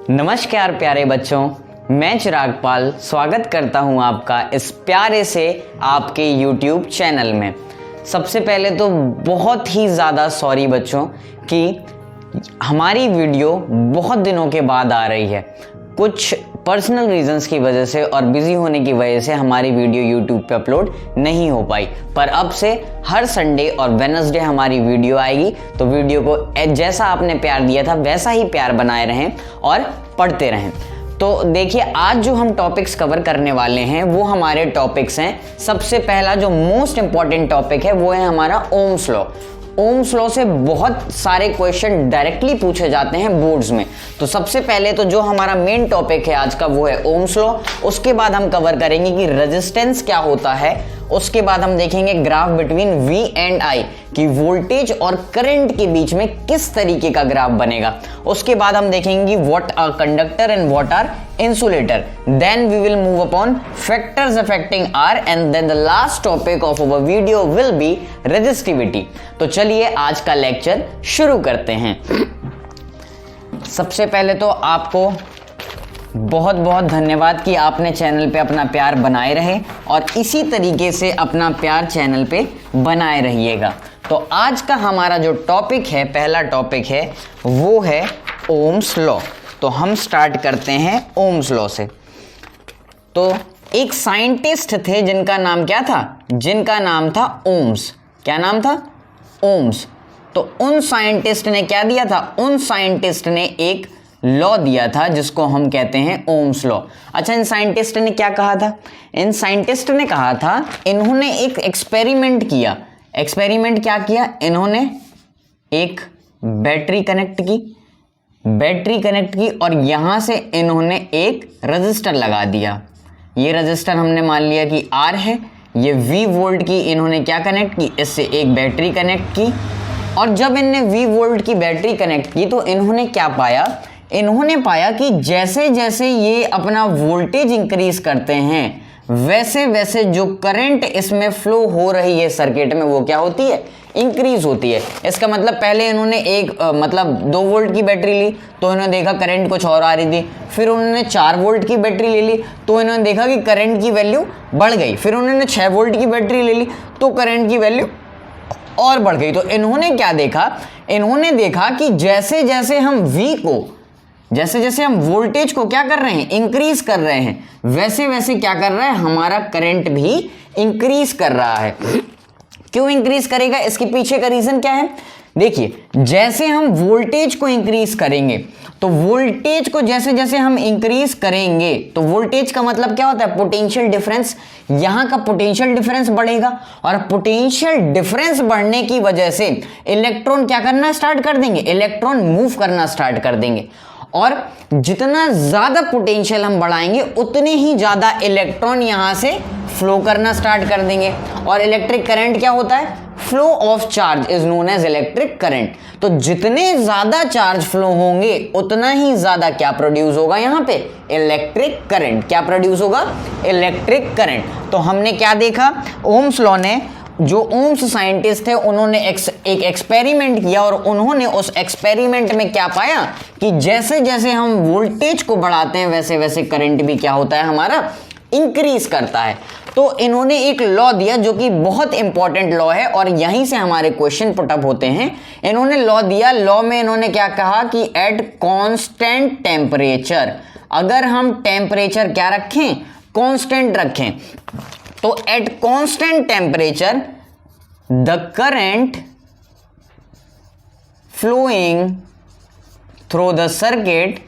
नमस्कार प्यारे बच्चों, मैं चिराग पाल स्वागत करता हूं आपका इस प्यारे से आपके YouTube चैनल में। सबसे पहले तो बहुत ही ज़्यादा सॉरी बच्चों कि हमारी वीडियो बहुत दिनों के बाद आ रही है। कुछ पर्सनल रीजंस की वजह से और बिजी होने की वजह से हमारी वीडियो YouTube पे अपलोड नहीं हो पाई, पर अब से हर संडे और वेडनेसडे हमारी वीडियो आएगी। तो वीडियो को जैसा आपने प्यार दिया था वैसा ही प्यार बनाए रहें और पढ़ते रहें। तो देखिए, आज जो हम टॉपिक्स कवर करने वाले हैं वो हमारे टॉपिक्स हैं। सबसे पहला जो मोस्ट इंपॉर्टेंट टॉपिक है वो है हमारा ओम्स लॉ। ओम्स लॉ से बहुत सारे क्वेश्चन डायरेक्टली पूछे जाते हैं बोर्ड्स में। तो सबसे पहले तो जो हमारा मेन टॉपिक है आज का वो है ओम्स लॉ। उसके बाद हम कवर करेंगे कि रेजिस्टेंस क्या होता है। उसके बाद हम देखेंगे graph between V and I कि वोल्टेज और करंट के बीच में किस तरीके का ग्राफ बनेगा। उसके बाद हम देखेंगे what are conductor and what are insulator. Then we will move upon factors affecting R and then the last topic of our video will be resistivity. तो चलिए आज का लेक्चर शुरू करते हैं। सबसे पहले तो आपको बहुत बहुत धन्यवाद कि आपने चैनल पे अपना प्यार बनाए रहे और इसी तरीके से अपना प्यार चैनल पे बनाए रहिएगा। तो आज का हमारा जो टॉपिक है, पहला टॉपिक है वो है ओम्स लॉ। तो हम स्टार्ट करते हैं ओम्स लॉ से। तो एक साइंटिस्ट थे जिनका नाम क्या था? जिनका नाम था ओम्स। क्या नाम था? ओम्स। तो उन साइंटिस्ट ने क्या दिया था? उन साइंटिस्ट ने एक लॉ दिया था जिसको हम कहते हैं ओम्स लॉ। अच्छा, इन साइंटिस्ट ने क्या कहा था? इन साइंटिस्ट ने कहा था, इन्होंने एक एक्सपेरिमेंट किया। एक्सपेरिमेंट क्या किया? इन्होंने एक बैटरी कनेक्ट की और यहां से इन्होंने एक रजिस्टर लगा दिया। ये रजिस्टर हमने मान लिया कि R है। ये V वोल्ट की इन्होंने क्या कनेक्ट की? इससे एक बैटरी कनेक्ट की। और जब इनने V वोल्ट की बैटरी कनेक्ट की तो इन्होंने क्या पाया? इन्होंने पाया कि जैसे जैसे ये अपना वोल्टेज इंक्रीज करते हैं वैसे वैसे जो करंट इसमें फ्लो हो रही है सर्किट में वो क्या होती है? इंक्रीज होती है। इसका मतलब पहले इन्होंने एक 2 वोल्ट की बैटरी ली तो इन्होंने देखा करंट कुछ और आ रही थी। फिर उन्होंने 4 वोल्ट की बैटरी ले ली तो इन्होंने देखा कि करंट की वैल्यू बढ़ गई। फिर उन्होंने 6 वोल्ट की बैटरी ले ली तो करंट की वैल्यू और बढ़ गई। तो इन्होंने क्या देखा? इन्होंने देखा कि जैसे जैसे हम वोल्टेज को क्या कर रहे हैं? इंक्रीज कर रहे हैं, वैसे वैसे क्या कर रहा है? हमारा करंट भी इंक्रीज कर रहा है। क्यों इंक्रीज करेगा? इसके पीछे का रीजन क्या है? देखिए, जैसे हम वोल्टेज को इंक्रीज करेंगे तो वोल्टेज को जैसे जैसे हम इंक्रीज करेंगे तो वोल्टेज का मतलब क्या होता है? Potential difference. यहां का पोटेंशियल डिफरेंस बढ़ेगा और पोटेंशियल डिफरेंस बढ़ने की वजह से इलेक्ट्रॉन क्या करना स्टार्ट कर देंगे? इलेक्ट्रॉन मूव करना स्टार्ट कर देंगे। और जितना ज्यादा पोटेंशियल हम बढ़ाएंगे उतने ही ज्यादा इलेक्ट्रॉन यहां से फ्लो करना स्टार्ट कर देंगे। और इलेक्ट्रिक करंट क्या होता है? Flow of charge is known as electric current. तो जितने ज्यादा चार्ज फ्लो होंगे उतना ही ज्यादा क्या प्रोड्यूस होगा? यहां पे इलेक्ट्रिक करंट। क्या प्रोड्यूस होगा? Electric current. तो हमने क्या देखा? ओम्स लॉ ने, जो ओम्स साइंटिस्ट थे उन्होंने एक एक्सपेरिमेंट किया और उन्होंने उस एक्सपेरिमेंट में क्या पाया कि जैसे जैसे हम वोल्टेज को बढ़ाते हैं वैसे वैसे करंट भी क्या होता है? हमारा इंक्रीज करता है। तो इन्होंने एक लॉ दिया जो कि बहुत इंपॉर्टेंट लॉ है और यहीं से हमारे क्वेश्चन पुटअप होते हैं। इन्होंने लॉ दिया। लॉ में इन्होंने क्या कहा कि एट कांस्टेंट टेम्परेचर, अगर हम टेम्परेचर क्या रखें? कांस्टेंट रखें, तो at constant temperature the current flowing through the circuit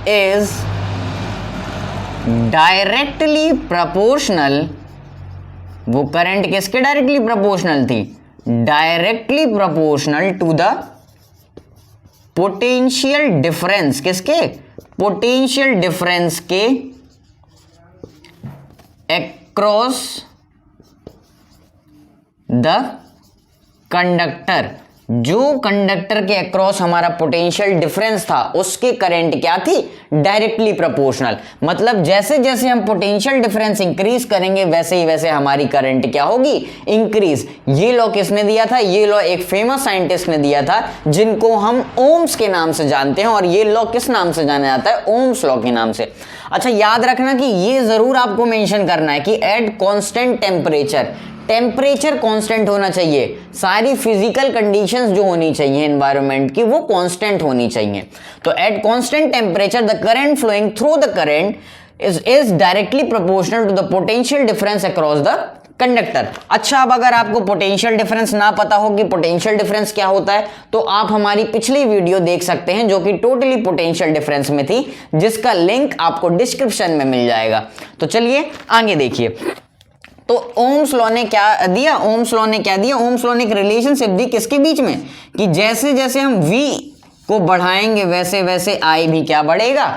is directly proportional. वो करंट किसके डायरेक्टली प्रोपोर्शनल थी? Directly proportional to the potential difference. किसके? पोटेंशियल डिफरेंस के अक्रॉस द कंडक्टर। जो कंडक्टर के अक्रॉस हमारा पोटेंशियल डिफरेंस था उसके करंट क्या थी? Directly proportional. मतलब जैसे जैसे हम पोटेंशियल डिफरेंस इंक्रीज करेंगे वैसे ही वैसे हमारी करंट क्या होगी, इंक्रीज। ये लॉ किसने दिया था, ये लॉ एक फेमस साइंटिस्ट ने दिया था जिनको हम ओम्स के नाम से जानते हैं, और ये लॉ किस नाम से जाना जाता है, ओम्स लॉ के नाम से। अच्छा याद रखना कि ये जरूर आपको मेंशन करना है कि eight constant temperature, temperature constant होना चाहिए, सारी फिजिकल कंडीशंस जो होनी चाहिए एनवायरनमेंट की वो कांस्टेंट होनी चाहिए। तो at constant temperature the current flowing through the current is directly proportional to the potential difference across the conductor. अच्छा अब अगर आपको पोटेंशियल डिफरेंस ना पता हो कि पोटेंशियल डिफरेंस क्या होता है, तो आप हमारी पिछली वीडियो देख सकते हैं जो कि टोटली पोटेंशियल डिफरेंस में थी, जिसका लिंक आपको डिस्क्रिप्शन में मिल जाएगा। तो चलिए आगे देखिए। तो ओम्स लॉ ने क्या दिया, ओम्स लॉ ने क्या दिया, ओम्स लॉ ने एक रिलेशनशिप दी किसके बीच में, कि जैसे जैसे हम V को बढ़ाएंगे वैसे वैसे I भी क्या बढ़ेगा,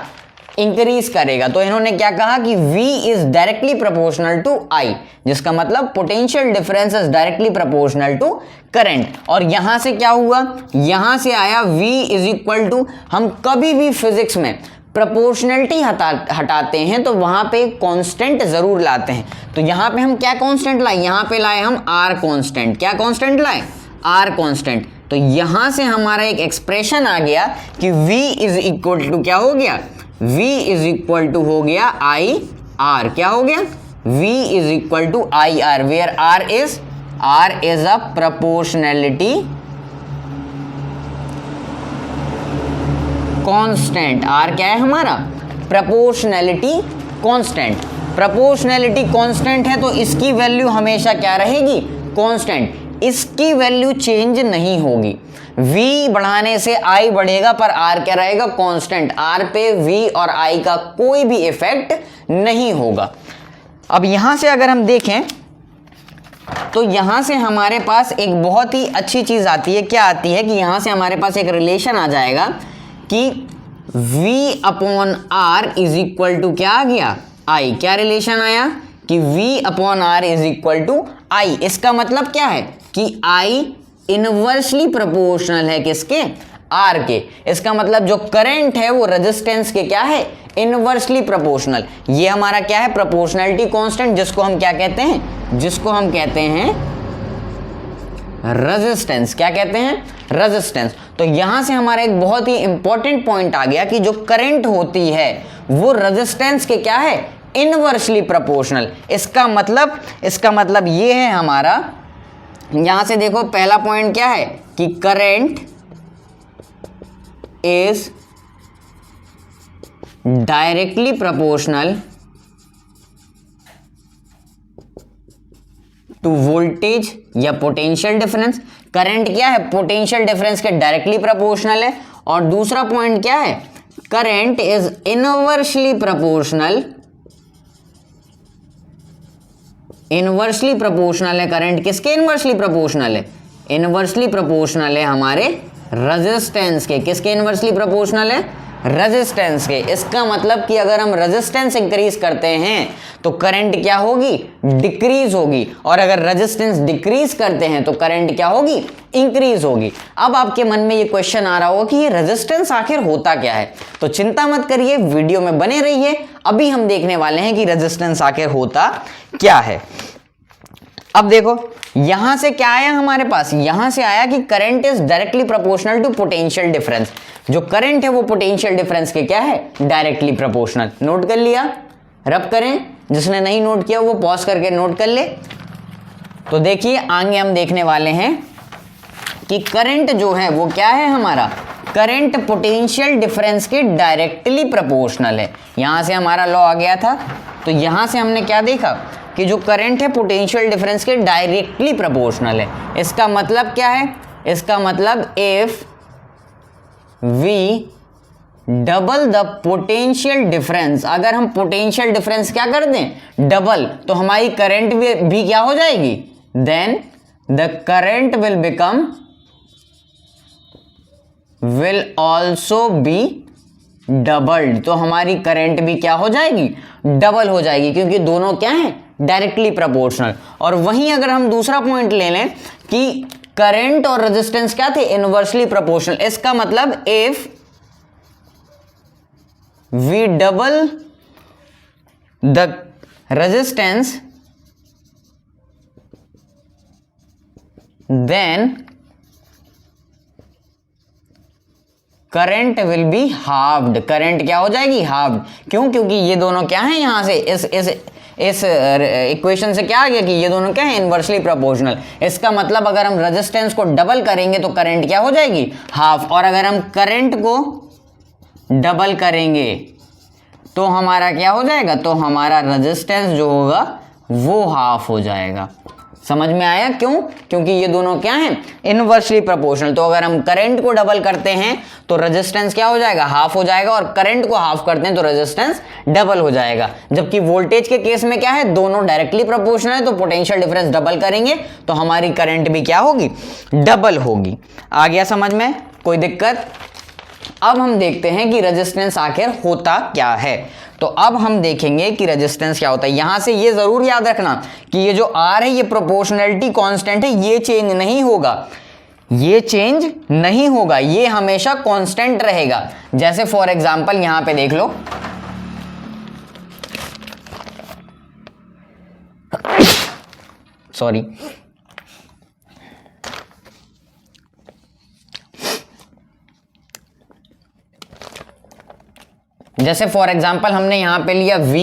इंक्रीज करेगा। तो इन्होंने क्या कहा कि V is directly proportional to I, जिसका मतलब potential difference is directly proportional to current. और यहां से क्या हुआ, यहां से आया V इज इक्वल टू, हम कभी भी फिजिक्स में प्रोपोर्शनलिटी हटाते हैं तो वहां पे कांस्टेंट जरूर लाते हैं। तो यहां पे हम क्या कांस्टेंट लाए, यहां पे लाए हम R कांस्टेंट। क्या कांस्टेंट लाए, R कांस्टेंट। तो यहां से हमारा एक एक्सप्रेशन आ गया कि V इज इक्वल टू क्या हो गया, V इज इक्वल टू हो गया I R। क्या हो गया, V is equal to I R, where R is a proportionality constant. R क्या है हमारा, प्रोपोर्शनैलिटी कांस्टेंट। प्रोपोर्शनैलिटी कांस्टेंट है तो इसकी वैल्यू हमेशा क्या रहेगी, कांस्टेंट, इसकी वैल्यू चेंज नहीं होगी। V बढ़ाने से I बढ़ेगा पर R क्या रहेगा, कांस्टेंट। R पे V और I का कोई भी इफेक्ट नहीं होगा। अब यहां से अगर हम देखें तो यहां से हमारे पास एक बहुत ही अच्छी चीज आती है। क्या आती है कि यहां से हमारे पास एक रिलेशन आ जाएगा कि V upon R is equal to क्या आ गया, I। क्या रिलेशन आया कि V upon R is equal to I। इसका मतलब क्या है कि I इनवर्सली प्रोपोर्शनल है किसके, R के। इसका मतलब जो करंट है वो रेजिस्टेंस के क्या है, इनवर्सली प्रोपोर्शनल। ये हमारा क्या है, प्रोपोर्शनैलिटी कांस्टेंट, जिसको हम क्या कहते हैं, जिसको हम कहते हैं रेजिस्टेंस। क्या कहते हैं, रेजिस्टेंस। तो यहां से हमारा एक बहुत ही इंपॉर्टेंट पॉइंट आ गया कि जो करंट होती है वो रेजिस्टेंस के क्या है, इनवर्सली प्रोपोर्शनल। इसका मतलब ये है हमारा, यहां से देखो पहला पॉइंट क्या है कि current is directly proportional to voltage या पोटेंशियल डिफरेंस। करंट क्या है, पोटेंशियल डिफरेंस के डायरेक्टली प्रोपोर्शनल है। और दूसरा पॉइंट क्या है, current is inversely proportional, inversely proportional है करंट किसके, इनवर्सली प्रोपोर्शनल है, इनवर्सली प्रोपोर्शनल है हमारे रेजिस्टेंस के। किसके इनवर्सली प्रोपोर्शनल है, रेजिस्टेंस के। इसका मतलब कि अगर हम रेजिस्टेंस इंक्रीज करते हैं तो करंट क्या होगी, डिक्रीज होगी, और अगर रेजिस्टेंस डिक्रीज करते हैं तो करंट क्या होगी, इंक्रीज होगी। अब आपके मन में ये क्वेश्चन आ रहा होगा कि ये रेजिस्टेंस आखिर होता क्या है। तो चिंता मत करिए, वीडियो में बने रहिए, अभी हम देखने वाले हैं कि रेजिस्टेंस आखिर होता क्या है। अब देखो यहां से क्या आया हमारे पास, यहां से आया कि current is directly proportional to potential difference. जो करंट है वो पोटेंशियल डिफरेंस के क्या है, डायरेक्टली प्रोपोर्शनल। नोट कर लिया, रब करें, जिसने नहीं नोट किया वो पॉज करके नोट कर ले। तो देखिए आगे हम देखने वाले हैं कि करंट जो है वो क्या है हमारा, करंट पोटेंशियल डिफरेंस के डायरेक्टली प्रोपोर्शनल है। यहां से हमारा लॉ आ गया था। तो यहां से हमने क्या देखा कि जो करंट है पोटेंशियल डिफरेंस के डायरेक्टली प्रोपोर्शनल है। इसका मतलब क्या है, इसका मतलब if V double the potential difference, अगर हम पोटेंशियल डिफरेंस क्या कर दें, डबल, तो हमारी करंट भी क्या हो जाएगी, then the current will become, will also be doubled. तो हमारी करंट भी क्या हो जाएगी, डबल हो जाएगी, क्योंकि दोनों क्या है, डायरेक्टली प्रोपोर्शनल। और वहीं अगर हम दूसरा पॉइंट ले लें कि करंट और रेजिस्टेंस क्या थे, इनवर्सली प्रोपोर्शनल। इसका मतलब if we double the resistance then current will be halved. Current क्या हो जाएगी? हाफ्ड। क्यों? क्योंकि ये दोनों क्या हैं, यहां से इस इक्वेशन से क्या आ गया कि ये दोनों क्या है? Inversely proportional. इसका मतलब अगर हम रेजिस्टेंस को डबल करेंगे तो करंट क्या हो जाएगी? हाफ। और अगर हम करंट को डबल करेंगे तो हमारा क्या हो जाएगा? तो हमारा रेजिस्टेंस जो होगा वो हाफ हो जाएगा। समझ में आया? क्यों? क्योंकि ये दोनों क्या हैं? Inversely proportional. तो अगर हम करंट को डबल करते हैं तो रेजिस्टेंस क्या हो जाएगा? हाफ हो जाएगा। और करंट को हाफ करते हैं तो रेजिस्टेंस डबल हो जाएगा। जबकि वोल्टेज के केस में क्या है? दोनों डायरेक्टली प्रोपोर्शनल है, तो पोटेंशियल डिफरेंस डबल करेंगे तो हमारी करंट भी क्या होगी? डबल होगी। आ गया समझ में? कोई दिक्कत? अब हम देखते हैं कि रेजिस्टेंस आखिर होता क्या है। तो अब हम देखेंगे कि रेजिस्टेंस क्या होता है। यहां से ये जरूर याद रखना कि ये जो आर है ये प्रोपोर्शनैलिटी कांस्टेंट है, ये चेंज नहीं होगा। ये चेंज नहीं होगा, ये हमेशा कांस्टेंट रहेगा। जैसे फॉर एग्जांपल यहां पे देख लो, सॉरी, जैसे फॉर एग्जांपल हमने यहां पे लिया V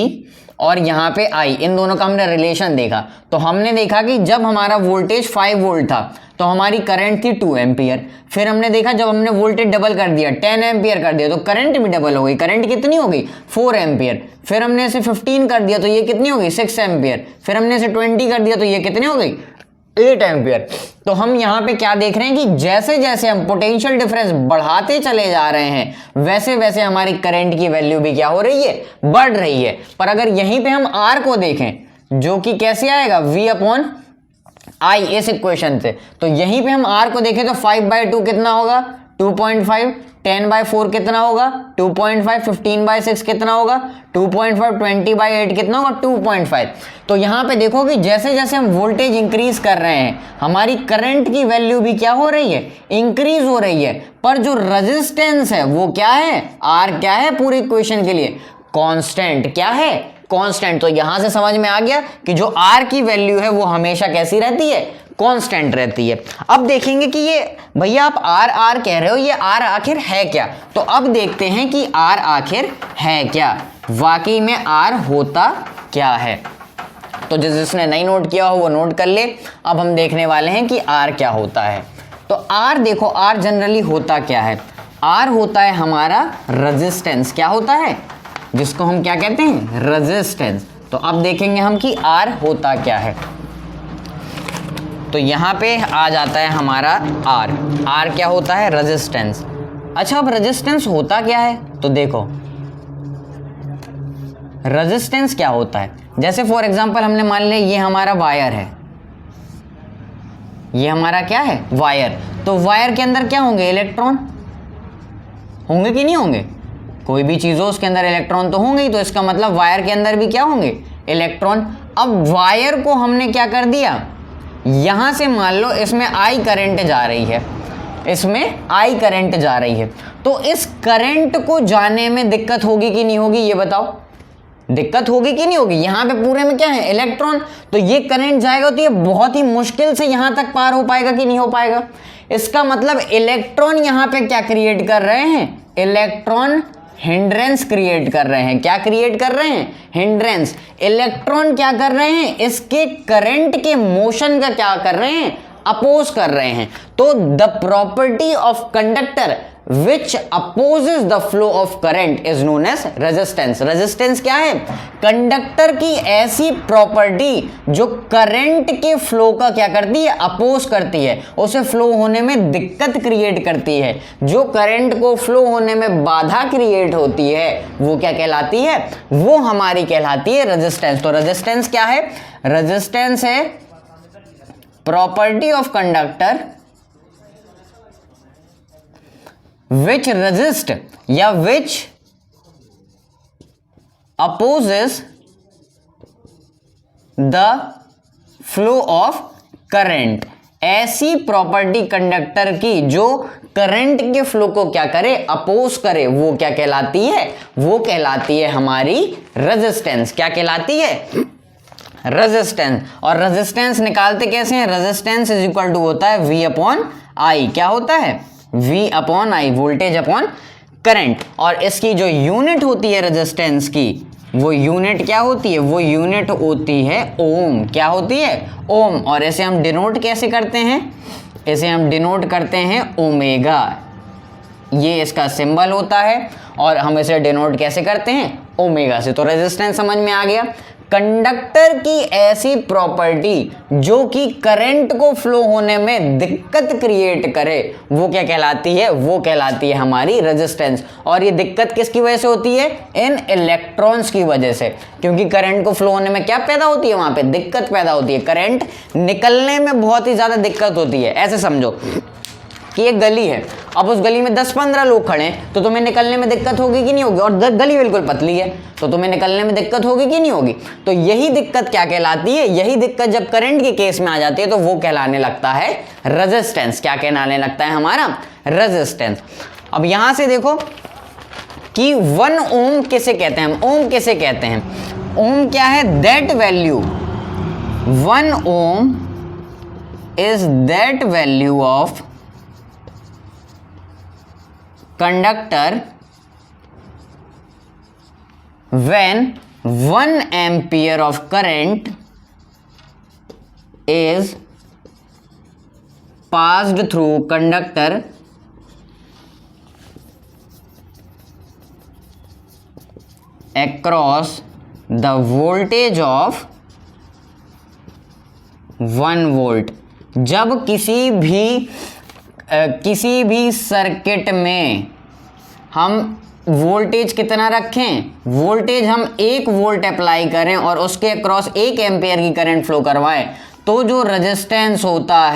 और यहां पे I, इन दोनों का हमने रिलेशन देखा। तो हमने देखा कि जब हमारा वोल्टेज 5 वोल्ट था तो हमारी करंट थी 2 एम्पियर। फिर हमने देखा जब हमने वोल्टेज डबल कर दिया, 10 एम्पियर कर दिया, तो करंट भी डबल हो गई। करंट कितनी हो गई? 4 एम्पियर। फिर हमने इसे 15 कर दिया तो ये कितनी हो गई? 6 एम्पियर। फिर हमने इसे 20 कर दिया तो ये कितनी हो गई? 8 एम्पियर। तो हम यहां पे क्या देख रहे हैं कि जैसे जैसे हम पोटेंशियल डिफरेंस बढ़ाते चले जा रहे हैं वैसे वैसे हमारी करंट की वैल्यू भी क्या हो रही है? बढ़ रही है। पर अगर यहीं पे हम आर को देखें जो कि कैसे आएगा? V अपॉन I इस इक्वेशन से, तो यहीं पे हम आर को देखें तो 5/2 कितना होगा? 2.5। 10/4 कितना होगा? 2.5। 15/6 कितना होगा? 2.5। 20/8 कितना होगा? 2.5। तो यहां पे देखो कि जैसे जैसे हम वोल्टेज इंक्रीज कर रहे हैं हमारी करंट की वैल्यू भी क्या हो रही है? इंक्रीज हो रही है। पर जो रेजिस्टेंस है वो क्या है? आर क्या है पूरी इक्वेशन के लिए? कांस्टेंट। क्या है? कांस्टेंट। तो यहां से समझ में आ गया कि जो आर की वैल्यू है वो हमेशा कैसी रहती है? कांस्टेंट रहती है। अब देखेंगे कि ये भैया आप आर आर कह रहे हो, ये आर आखिर है क्या? तो अब देखते हैं कि आर आखिर है क्या, वाकई में आर होता क्या है। तो जिसने नहीं नोट किया हो वो नोट कर ले। अब हम देखने वाले हैं कि आर क्या होता है। तो आर देखो, आर जनरली होता क्या है? आर होता है हमारा रेजिस्टेंस। क्या होता है? जिसको हम क्या कहते हैं? रेजिस्टेंस। तो अब देखेंगे हम कि आर होता क्या है। तो यहां पे आ जाता है हमारा आर। आर क्या होता है? रेजिस्टेंस। अच्छा, अब रेजिस्टेंस होता क्या है? तो देखो रेजिस्टेंस क्या होता है। जैसे फॉर एग्जांपल हमने मान लिया ये हमारा वायर है, ये हमारा क्या है? वायर। तो वायर के अंदर क्या होंगे? इलेक्ट्रॉन होंगे कि नहीं होंगे? कोई भी चीज हो उसके अंदर इलेक्ट्रॉन तो होंगे ही। तो इसका मतलब वायर के अंदर भी क्या होंगे? इलेक्ट्रॉन। अब वायर को हमने क्या कर दिया? यहां से मान लो इसमें आई करंट जा रही है, इसमें आई करंट जा रही है। तो इस करंट को जाने में दिक्कत होगी कि नहीं होगी? ये बताओ, दिक्कत होगी कि नहीं होगी? यहां पे पूरे में क्या है? इलेक्ट्रॉन। तो ये करंट जाएगा तो ये बहुत ही मुश्किल से यहां तक पार हो पाएगा कि नहीं हो पाएगा? इसका मतलब इलेक्ट्रॉन यहां पे क्या क्रिएट कर रहे हैं? इलेक्ट्रॉन हिंड्रेंस क्रिएट कर रहे हैं। क्या क्रिएट कर रहे हैं? हिंड्रेंस। इलेक्ट्रॉन क्या कर रहे हैं? इसके करंट के मोशन का क्या कर रहे हैं? अपोज कर रहे हैं। तो the property of conductor which opposes the flow of current is known as resistance। Resistance क्या है? कंडक्टर की ऐसी प्रॉपर्टी जो करंट के फ्लो का क्या करती है? अपोज करती है, उसे फ्लो होने में दिक्कत क्रिएट करती है। जो करंट को फ्लो होने में बाधा क्रिएट होती है वो क्या कहलाती है? वो हमारी कहलाती है रेजिस्टेंस। तो रेजिस्टेंस क्या है? रेजिस्टेंस है property of conductor which resist या which opposes the flow of current। ऐसी प्रॉपर्टी कंडक्टर की जो करंट के फ्लो को क्या करे, अपोज करे, वो क्या कहलाती है, वो कहलाती है हमारी रेजिस्टेंस। क्या कहलाती है, रेजिस्टेंस। और रेजिस्टेंस निकालते कैसे हैं, रेजिस्टेंस इज इक्वल टू होता है V अपॉन I। क्या होता है, V upon I, voltage upon current. और इसकी जो यूनिट होती है रेजिस्टेंस की, वो यूनिट क्या होती है, वो यूनिट होती है ओम। क्या होती है, ओम। और इसे हम डिनोट कैसे करते हैं, इसे हम डिनोट करते हैं ओमेगा। ये इसका सिंबल होता है और हम इसे डिनोट कैसे करते हैं, ओमेगा से। तो रेजिस्टेंस समझ में आ गया। कंडक्टर की ऐसी प्रॉपर्टी जो कि करंट को फ्लो होने में दिक्कत क्रिएट करे, वो क्या कहलाती है, वो कहलाती है हमारी रेजिस्टेंस। और ये दिक्कत किसकी वजह से होती है, इन इलेक्ट्रॉन्स की वजह से। क्योंकि करंट को फ्लो होने में क्या पैदा होती है, वहां पे दिक्कत पैदा होती है, करंट निकलने में बहुत ही ज्यादा दिक्कत होती है। ऐसे समझो कि एक गली है, अब उस गली में 10-15 लोग खड़े हैं, तो तुम्हें निकलने में दिक्कत होगी कि नहीं होगी। और गली बिल्कुल पतली है, तो तुम्हें निकलने में दिक्कत होगी कि नहीं होगी। तो यही दिक्कत क्या कहलाती है, यही दिक्कत जब करंट के केस में आ जाती है तो वो कहलाने लगता है रेजिस्टेंस। क्या कहलाने लगता है, हमारा रेजिस्टेंस। अब यहां से देखो कि 1 ओम किसे कहते हैं, हम ओम किसे कहते हैं, ओम क्या है, that value, 1 ohm is that value of conductor when 1 ampere of current is passed through conductor across the voltage of 1 volt। जब किसी भी सर्किट में हम वोल्टेज कितना रखें, वोल्टेज हम 1 वोल्ट अप्लाई करें और उसके अक्रॉस 1 एम्पियर की करंट फ्लो करवाएं, तो जो रेजिस्टेंस होता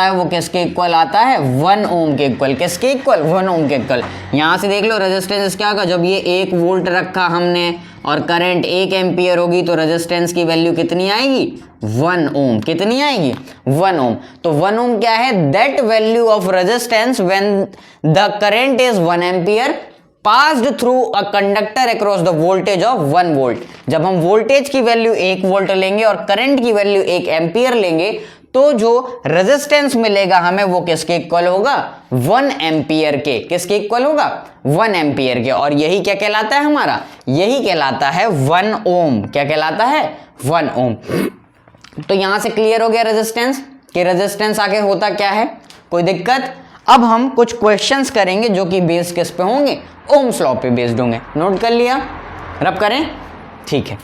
है, वो किसके इक्वल आता है, 1 ओम के इक्वल। किसके इक्वल, 1 ओम के इक्वल। यहां से देख लो रेजिस्टेंस क्या होगा, जब ये 1 वोल्ट रखा हमने और करंट 1 एम्पियर होगी तो रेजिस्टेंस की वैल्यू कितनी आएगी, 1 ओम। कितनी आएगी, 1 ओम। तो 1 ओम क्या है, that value of resistance when the current is 1 ampere passed through a conductor across the voltage of 1 volt। जब हम वोल्टेज की वैल्यू 1 वोल्ट लेंगे और करंट की वैल्यू 1 एम्पियर लेंगे, तो जो रेजिस्टेंस मिलेगा हमें वो किसके इक्वल होगा, 1 एम्पियर के। किसके इक्वल होगा, 1 एम्पियर के। और यही क्या कहलाता है हमारा, यही कहलाता है 1 ओम। क्या कहलाता है, 1 ओम। तो यहां से क्लियर हो गया रेजिस्टेंस, कि रेजिस्टेंस आगे होता क्या है, कोई दिक्कत। अब हम कुछ क्वेश्चंस करेंगे जो कि बेस किस पे होंगे, ओम्स लॉ पे बेस्ड होंगे। नोट कर लिया, रब करें, ठीक है।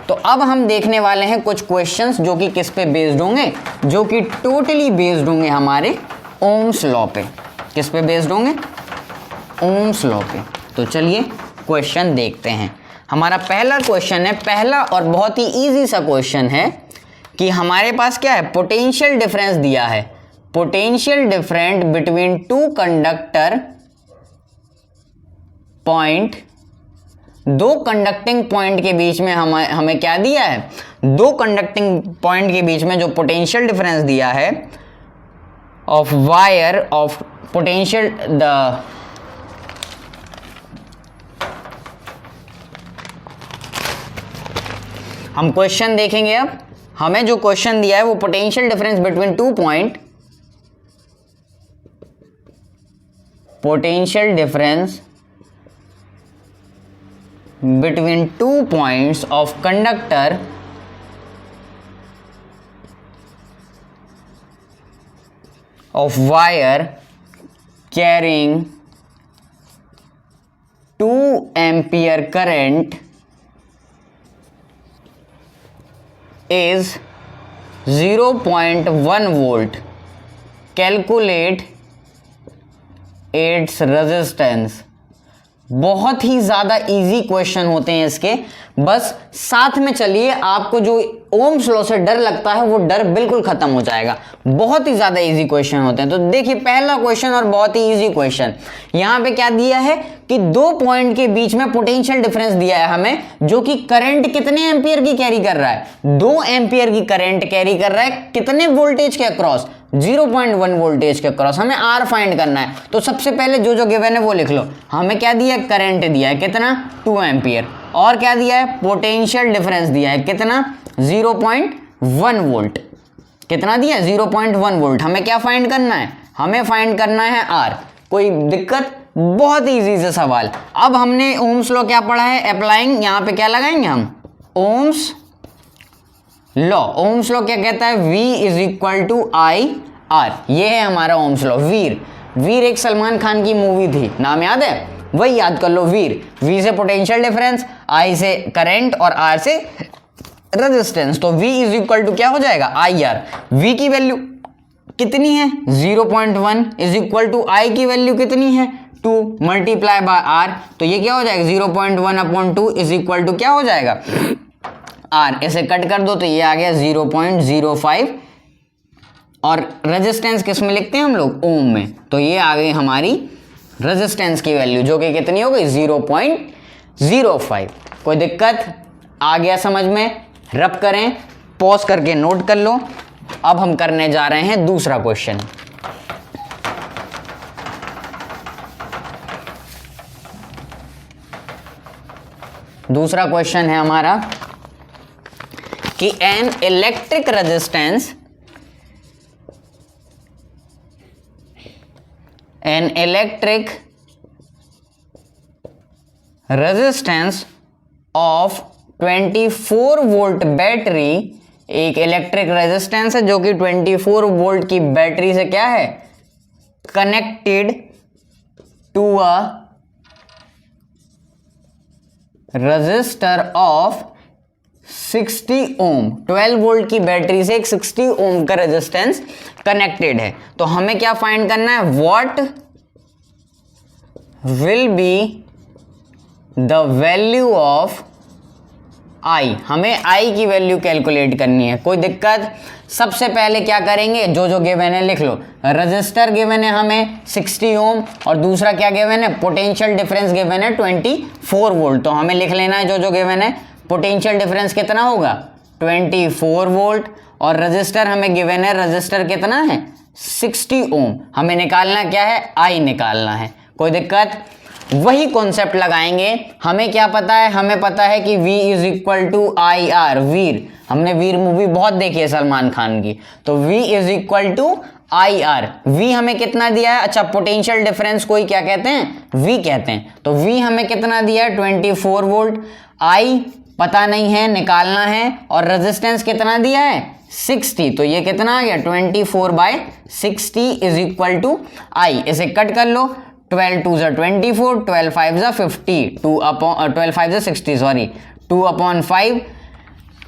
तो अब हम देखने वाले हैं कुछ क्वेश्चंस जो कि किस पे बेस्ड होंगे, जो कि टोटली बेस्ड होंगे हमारे ओम्स लॉ पे। किस पे बेस्ड होंगे, ओम्स लॉ पे। तो चलिए क्वेश्चन देखते हैं। हमारा पहला क्वेश्चन है, पहला और बहुत ही इजी सा क्वेश्चन है कि हमारे पास क्या है, पोटेंशियल डिफरेंस दिया है, potential difference between 2 conductor point, 2 conducting point के बीच में हमें क्या दिया है, 2 कंडक्टिंग पॉइंट के बीच में जो पोटेंशियल डिफरेंस दिया है of wire of potential the हम क्वेश्चन देखेंगे। अब हमें जो क्वेश्चन दिया है वो potential difference between 2 point, potential difference between 2 points of conductor of wire carrying 2 ampere current is 0.1 volt. Calculate its resistance. बहुत ही ज्यादा इजी क्वेश्चन होते हैं इसके। बस साथ में चलिए, आपको जो ओम्स लॉ से डर लगता है वो डर बिल्कुल खत्म हो जाएगा। बहुत ही ज्यादा इजी क्वेश्चन होते हैं। तो देखिए पहला क्वेश्चन और बहुत ही इजी क्वेश्चन। यहां पे क्या दिया है कि 2 पॉइंट के बीच में पोटेंशियल डिफरेंस दिया है हमें, जो कि करंट कितने एम्पियर की कैरी कर रहा है, 2 एम्पियर की करंट कैरी कर रहा है, कितने वोल्टेज के अक्रॉस, 0.1 वोल्टेज के अक्रॉस। हमें आर फाइंड करना है। तो सबसे पहले जो गिवन है वो लिख लो। हमें क्या दिया है, करंट दिया है कितना, 2 एम्पियर, और क्या दिया है, पोटेंशियल डिफरेंस दिया है कितना, 0.1 वोल्ट। कितना दिया है, 0.1 वोल्ट। हमें क्या फाइंड करना है, हमें फाइंड करना है आर। कोई दिक्कत, बहुत इजी से सवाल। अब हमने ओम्स लॉ क्या पढ़ा है, अप्लाइंग, यहां पे क्या लगाएंगे हम, ओम्स लॉ। ओम्स लॉ क्या कहता है, V is equal to I R. ये है हमारा ओम्स लॉ। वीर, वीर एक सलमान खान की मूवी थी, नाम याद है, वही याद कर लो। वीर, V से पोटेंशियल डिफरेंस, I से करंट और R से रेजिस्टेंस। तो V इज इक्वल टू क्या हो जाएगा, आई आर। V की वैल्यू कितनी है, 0.1 इज इक्वल टू I की वैल्यू कितनी है, 2 मल्टीप्लाई बाय R। तो ये क्या हो जाएगा, 0.1 अपॉन 2 इज इक्वल टू क्या हो जाएगा, R। इसे कट कर दो तो ये आ गया 0.05, और रेजिस्टेंस किस में लिखते हैं हम लोग, ओम में। तो ये आ गई हमारी रेजिस्टेंस की वैल्यू, जो कि कितनी हो गई, 0.05। कोई दिक्कत, आ गया समझ में, रब करें, पॉज करके नोट कर लो। अब हम करने जा रहे हैं दूसरा क्वेश्चन। दूसरा क्वेश्चन है हमारा कि an electric resistance, an electric resistance of 24 volt battery, एक इलेक्ट्रिक रेजिस्टेंस है जो कि 24 वोल्ट की बैटरी से क्या है, connected to a resistor of 60 ohm. 12 volt की बैटरी से एक 60 ओम का रेजिस्टेंस कनेक्टेड है। तो हमें क्या फाइंड करना है, what will be the value of I. हमें आई की वैल्यू कैलकुलेट करनी है। कोई दिक्कत, सबसे पहले क्या करेंगे, जो गिवन है लिख लो। रजिस्टर गिवन है हमें 60 ओम, और दूसरा क्या गिवन है, पोटेंशियल डिफरेंस गिवन है 24 वोल्ट। तो हमें लिख लेना है जो गिवन है, पोटेंशियल डिफरेंस कितना होगा, 24 वोल्ट, और रजिस्टर हमें गिवन है, रजिस्टर कितना है, 60 ओम। हमें निकालना क्या है, आई निकालना है। कोई दिक्कत, वही कॉन्सेप्ट लगाएंगे। हमें क्या पता है, हमें पता है कि V is equal to I R, Veer. हमने वीर मूवी बहुत देखी है सलमान खान की। तो V is equal to I R. V हमें कितना दिया है, अच्छा पोटेंशियल डिफरेंस कोई क्या कहते हैं, V कहते हैं। तो V हमें कितना दिया है, 24 वोल्ट। I पता नहीं है, निकालना है, और रेजिस्टेंस कितना दिया है, 60। तो ये कितना आ गया, 24/60 इज इक्वल टू आई। इसे कट कर लो, 12 2 24, 12 5 50, 12 5 60 सॉरी, 2/5।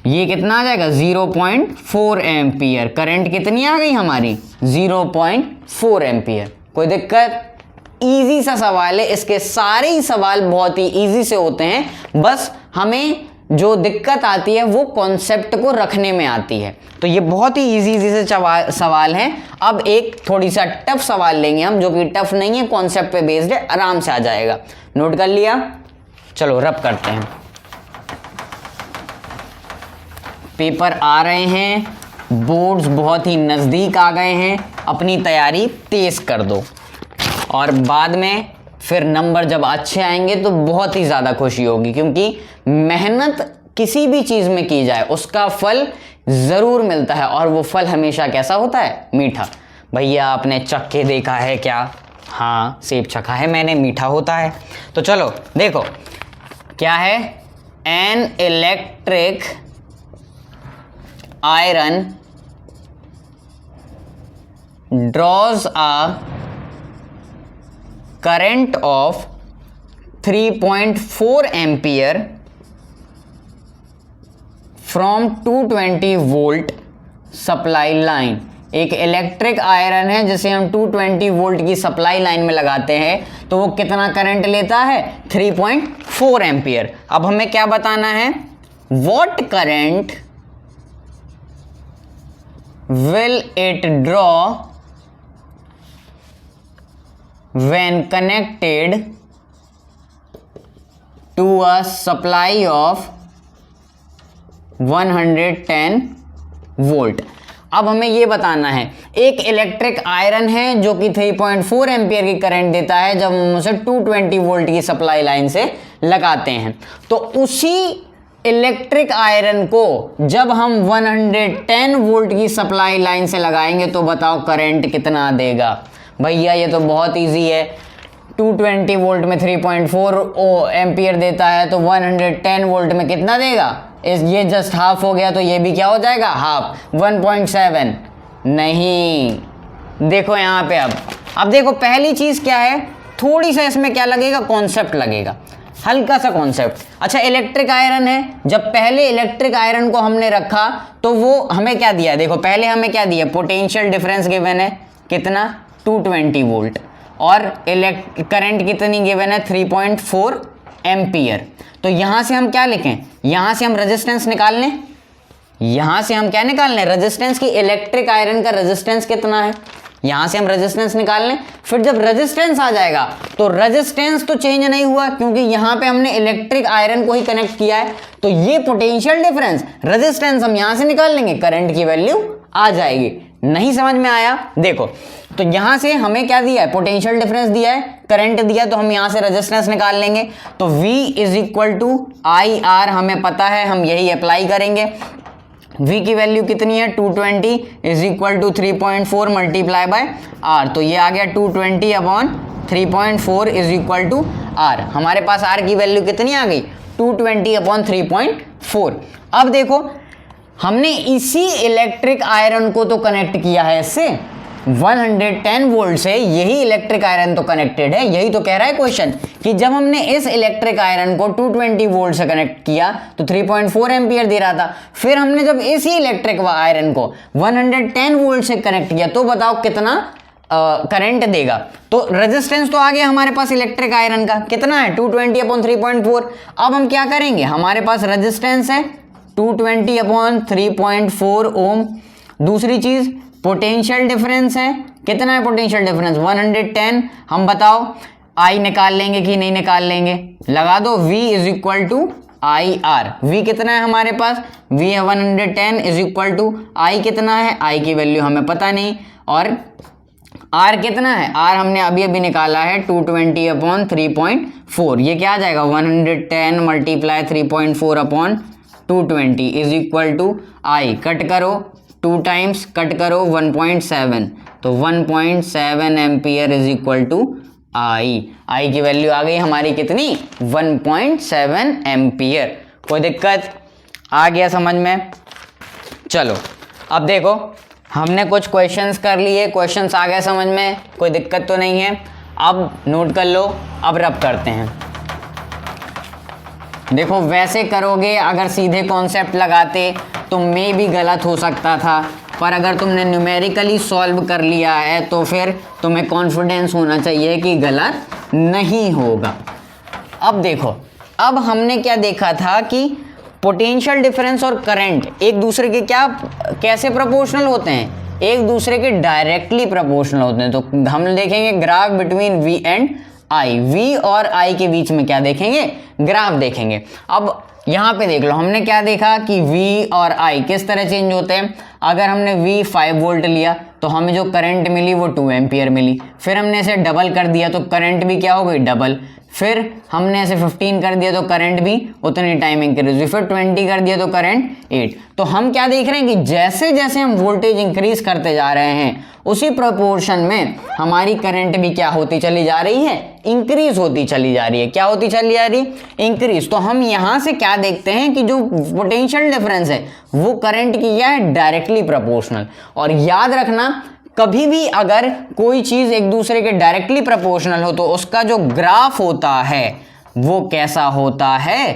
ये कितना आ जाएगा, 0.4 एम्पियर। करंट कितनी आ गई हमारी, 0.4 एम्पियर। कोई दिक्कत, इजी सा सवाल है। इसके सारे ही सवाल बहुत ही इजी से होते हैं, बस हमें जो दिक्कत आती है वो कॉन्सेप्ट को रखने में आती है। तो ये बहुत ही इजी से सवाल है। अब एक थोड़ी सा टफ सवाल लेंगे हम, जो कि टफ नहीं है, कॉन्सेप्ट पे बेस्ड है, आराम से आ जाएगा। नोट कर लिया, चलो रब करते हैं। पेपर आ रहे हैं, बोर्ड्स बहुत ही नजदीक आ गए हैं, अपनी तैयारी तेज कर दो, और बाद में फिर नंबर जब अच्छे आएंगे तो बहुत ही ज़्यादा खुशी होगी, क्योंकि मेहनत किसी भी चीज़ में की जाए उसका फल ज़रूर मिलता है, और वो फल हमेशा कैसा होता है, मीठा। भैया आपने चख के देखा है क्या, हाँ सेब चखा है मैंने, मीठा होता है। तो चलो देखो क्या है, an electric iron draws a current of 3.4 ampere from 220 volt supply line। एक इलेक्ट्रिक आयरन है जिसे हम 220 वोल्ट की सप्लाई लाइन में लगाते हैं तो वो कितना करंट लेता है 3.4 एम्पियर। अब हमें क्या बताना है, what current will it draw when connected to a supply of 110 volt. अब हमें ये बताना है, एक इलेक्ट्रिक आयरन है जो कि 3.4 एम्पियर की करंट देता है जब हम उसे 220 वोल्ट की सप्लाई लाइन से लगाते हैं, तो उसी इलेक्ट्रिक आयरन को जब हम 110 वोल्ट की सप्लाई लाइन से लगाएंगे तो बताओ करंट कितना देगा। भैया ये तो बहुत इजी है, 220 वोल्ट में 3.4 एम्पियर देता है तो 110 वोल्ट में कितना देगा, ये जस्ट हाफ हो गया तो ये भी क्या हो जाएगा, हाफ, 1.7। नहीं, देखो यहाँ पे अब देखो पहली चीज क्या है, थोड़ी सा इसमें क्या लगेगा, कॉन्सेप्ट लगेगा, हल्का सा कॉन्सेप्ट। अच्छा इलेक्ट्रिक आयरन है, जब पहले इलेक्ट्रिक आयरन को हमने रखा तो वो हमें क्या दिया, देखो पहले हमें क्या दिया, पोटेंशियल डिफरेंस गिवन है कितना 220 वोल्ट और करंट कितनी गिवन है 3.4 एम्पियर। तो यहां से हम क्या लिखें, यहां से हम रेजिस्टेंस निकाल लें, यहां से हम क्या निकाल लें, रेजिस्टेंस की, इलेक्ट्रिक आयरन का रेजिस्टेंस कितना है, यहां से हम रेजिस्टेंस निकाल लें। फिर जब रेजिस्टेंस आ जाएगा तो रेजिस्टेंस तो चेंज नहीं हुआ क्योंकि यहां पे हमने इलेक्ट्रिक आयरन को ही कनेक्ट किया है, तो ये पोटेंशियल डिफरेंस रेजिस्टेंस हम यहां से निकाल लेंगे, करंट की वैल्यू आ जाएगी। नहीं समझ में आया, देखो तो यहां से हमें क्या दिया है, पोटेंशियल डिफरेंस दिया है, करंट दिया, तो हम यहां से रेजिस्टेंस निकाल लेंगे। तो V is equal to I R हमें पता है, हम यही अप्लाई करेंगे। V की वैल्यू कितनी है 220 is equal to 3.4 multiply by R, तो ये आ गया 220 upon 3.4 is equal to R। हमारे पास R की वैल्यू कितनी आ गई 220 अपॉन 3.4। अब देखो हमने इसी इलेक्ट्रिक आयरन को तो कनेक्ट किया है इससे 110 वोल्ट से, यही इलेक्ट्रिक आयरन तो कनेक्टेड है, यही तो कह रहा है क्वेश्चन कि जब हमने इस इलेक्ट्रिक आयरन को 220 वोल्ट से कनेक्ट किया तो 3.4 एम्पियर दे रहा था। फिर हमने जब इसी इलेक्ट्रिक आयरन को 110 वोल्ट से कनेक्ट किया तो बताओ कितना करंट देगा। तो रेजिस्टेंस तो आ गया हमारे पास इलेक्ट्रिक आयरन का, कितना है 220 अपॉन 3.4। अब हम क्या करेंगे, हमारे पास रेजिस्टेंस है 220 अपॉन 3.4 ओम। दूसरी चीज पोटेंशियल डिफरेंस है, कितना है पोटेंशियल डिफरेंस 110। हम बताओ I निकाल लेंगे कि नहीं निकाल लेंगे, लगा दो V is equal to I R. V कितना है हमारे पास, V है 110 इज इक्वल टू I कितना है, I की वैल्यू हमें पता नहीं, और R कितना है, R हमने अभी अभी निकाला है 220 अपॉन 3.4, ये क्या आ जाएगा 110 multiply 3.4 upon 220 is equal to I, cut करो 2 टाइम्स, कट करो 1.7, तो 1.7 ampere is equal to I की वैल्यू आ गई हमारी कितनी 1.7 एम्पियर। कोई दिक्कत आ गया समझ में। चलो अब देखो हमने कुछ क्वेश्चंस कर लिए, क्वेश्चंस आ गए समझ में, कोई दिक्कत तो नहीं है। अब नोट कर लो, अब रब करते हैं। देखो वैसे करोगे अगर सीधे कॉन्सेप्ट लगाते तो मे भी गलत हो सकता था, पर अगर तुमने न्यूमेरिकली सॉल्व कर लिया है तो फिर तुम्हें कॉन्फिडेंस होना चाहिए कि गलत नहीं होगा। अब देखो, अब हमने क्या देखा था कि पोटेंशियल डिफरेंस और करंट एक दूसरे के क्या कैसे प्रोपोर्शनल होते हैं, एक दूसरे के डायरेक्टली प्रोपोर्शनल होते हैं। तो हम देखेंगे graph between V and I, V और I के बीच में क्या देखेंगे, ग्राफ देखेंगे। अब यहाँ पे देख लो हमने क्या देखा कि V और I किस तरह चेंज होते हैं। अगर हमने V 5 वोल्ट लिया तो हमें जो करंट मिली वो 2 एम्पियर मिली, फिर हमने इसे डबल कर दिया तो करंट भी क्या हो गई डबल, फिर हमने ऐसे 15 कर दिया तो करंट भी उतनी टाइम इंक्रीज हुई, फिर 20 कर दिया तो करंट 8। तो हम क्या देख रहे हैं कि जैसे जैसे हम वोल्टेज इंक्रीज करते जा रहे हैं उसी प्रोपोर्शन में हमारी करंट भी क्या होती चली जा रही है, इंक्रीज होती चली जा रही है। क्या होती चली जा रही है, इंक्रीज। तो हम यहां से क्या देखते हैं कि जो पोटेंशियल डिफरेंस है वो करंट की क्या है, डायरेक्टली प्रोपोर्शनल। और याद रखना कभी भी अगर कोई चीज एक दूसरे के डायरेक्टली प्रोपोर्शनल हो तो उसका जो ग्राफ होता है वो कैसा होता है,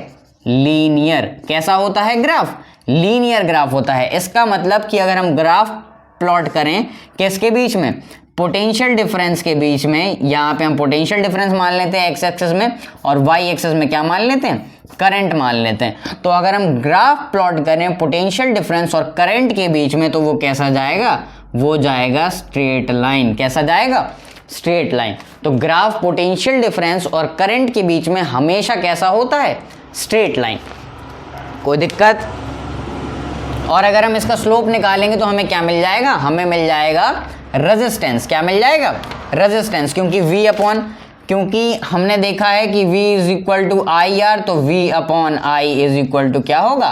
लीनियर। कैसा होता है ग्राफ, लीनियर ग्राफ होता है। इसका मतलब कि अगर हम ग्राफ प्लॉट करें किसके बीच में, पोटेंशियल डिफरेंस के बीच में, यहाँ पे हम पोटेंशियल डिफरेंस मान लेते हैं एक्स एक्सिस में और वाई एक्सिस में क्या मान लेते हैं, करंट मान लेते हैं। तो अगर हम ग्राफ प्लॉट करें पोटेंशियल डिफरेंस और करंट के बीच में तो वो कैसा जाएगा, वो जाएगा स्ट्रेट लाइन। कैसा जाएगा, स्ट्रेट लाइन। तो ग्राफ पोटेंशियल डिफरेंस और करंट के बीच में हमेशा कैसा होता है, स्ट्रेट लाइन। कोई दिक्कत? और अगर हम इसका स्लोप निकालेंगे तो हमें क्या मिल जाएगा, हमें मिल जाएगा रेजिस्टेंस। क्या मिल जाएगा, रेजिस्टेंस। क्योंकि हमने देखा है कि V is equal to I R, तो V upon I is equal to क्या होगा,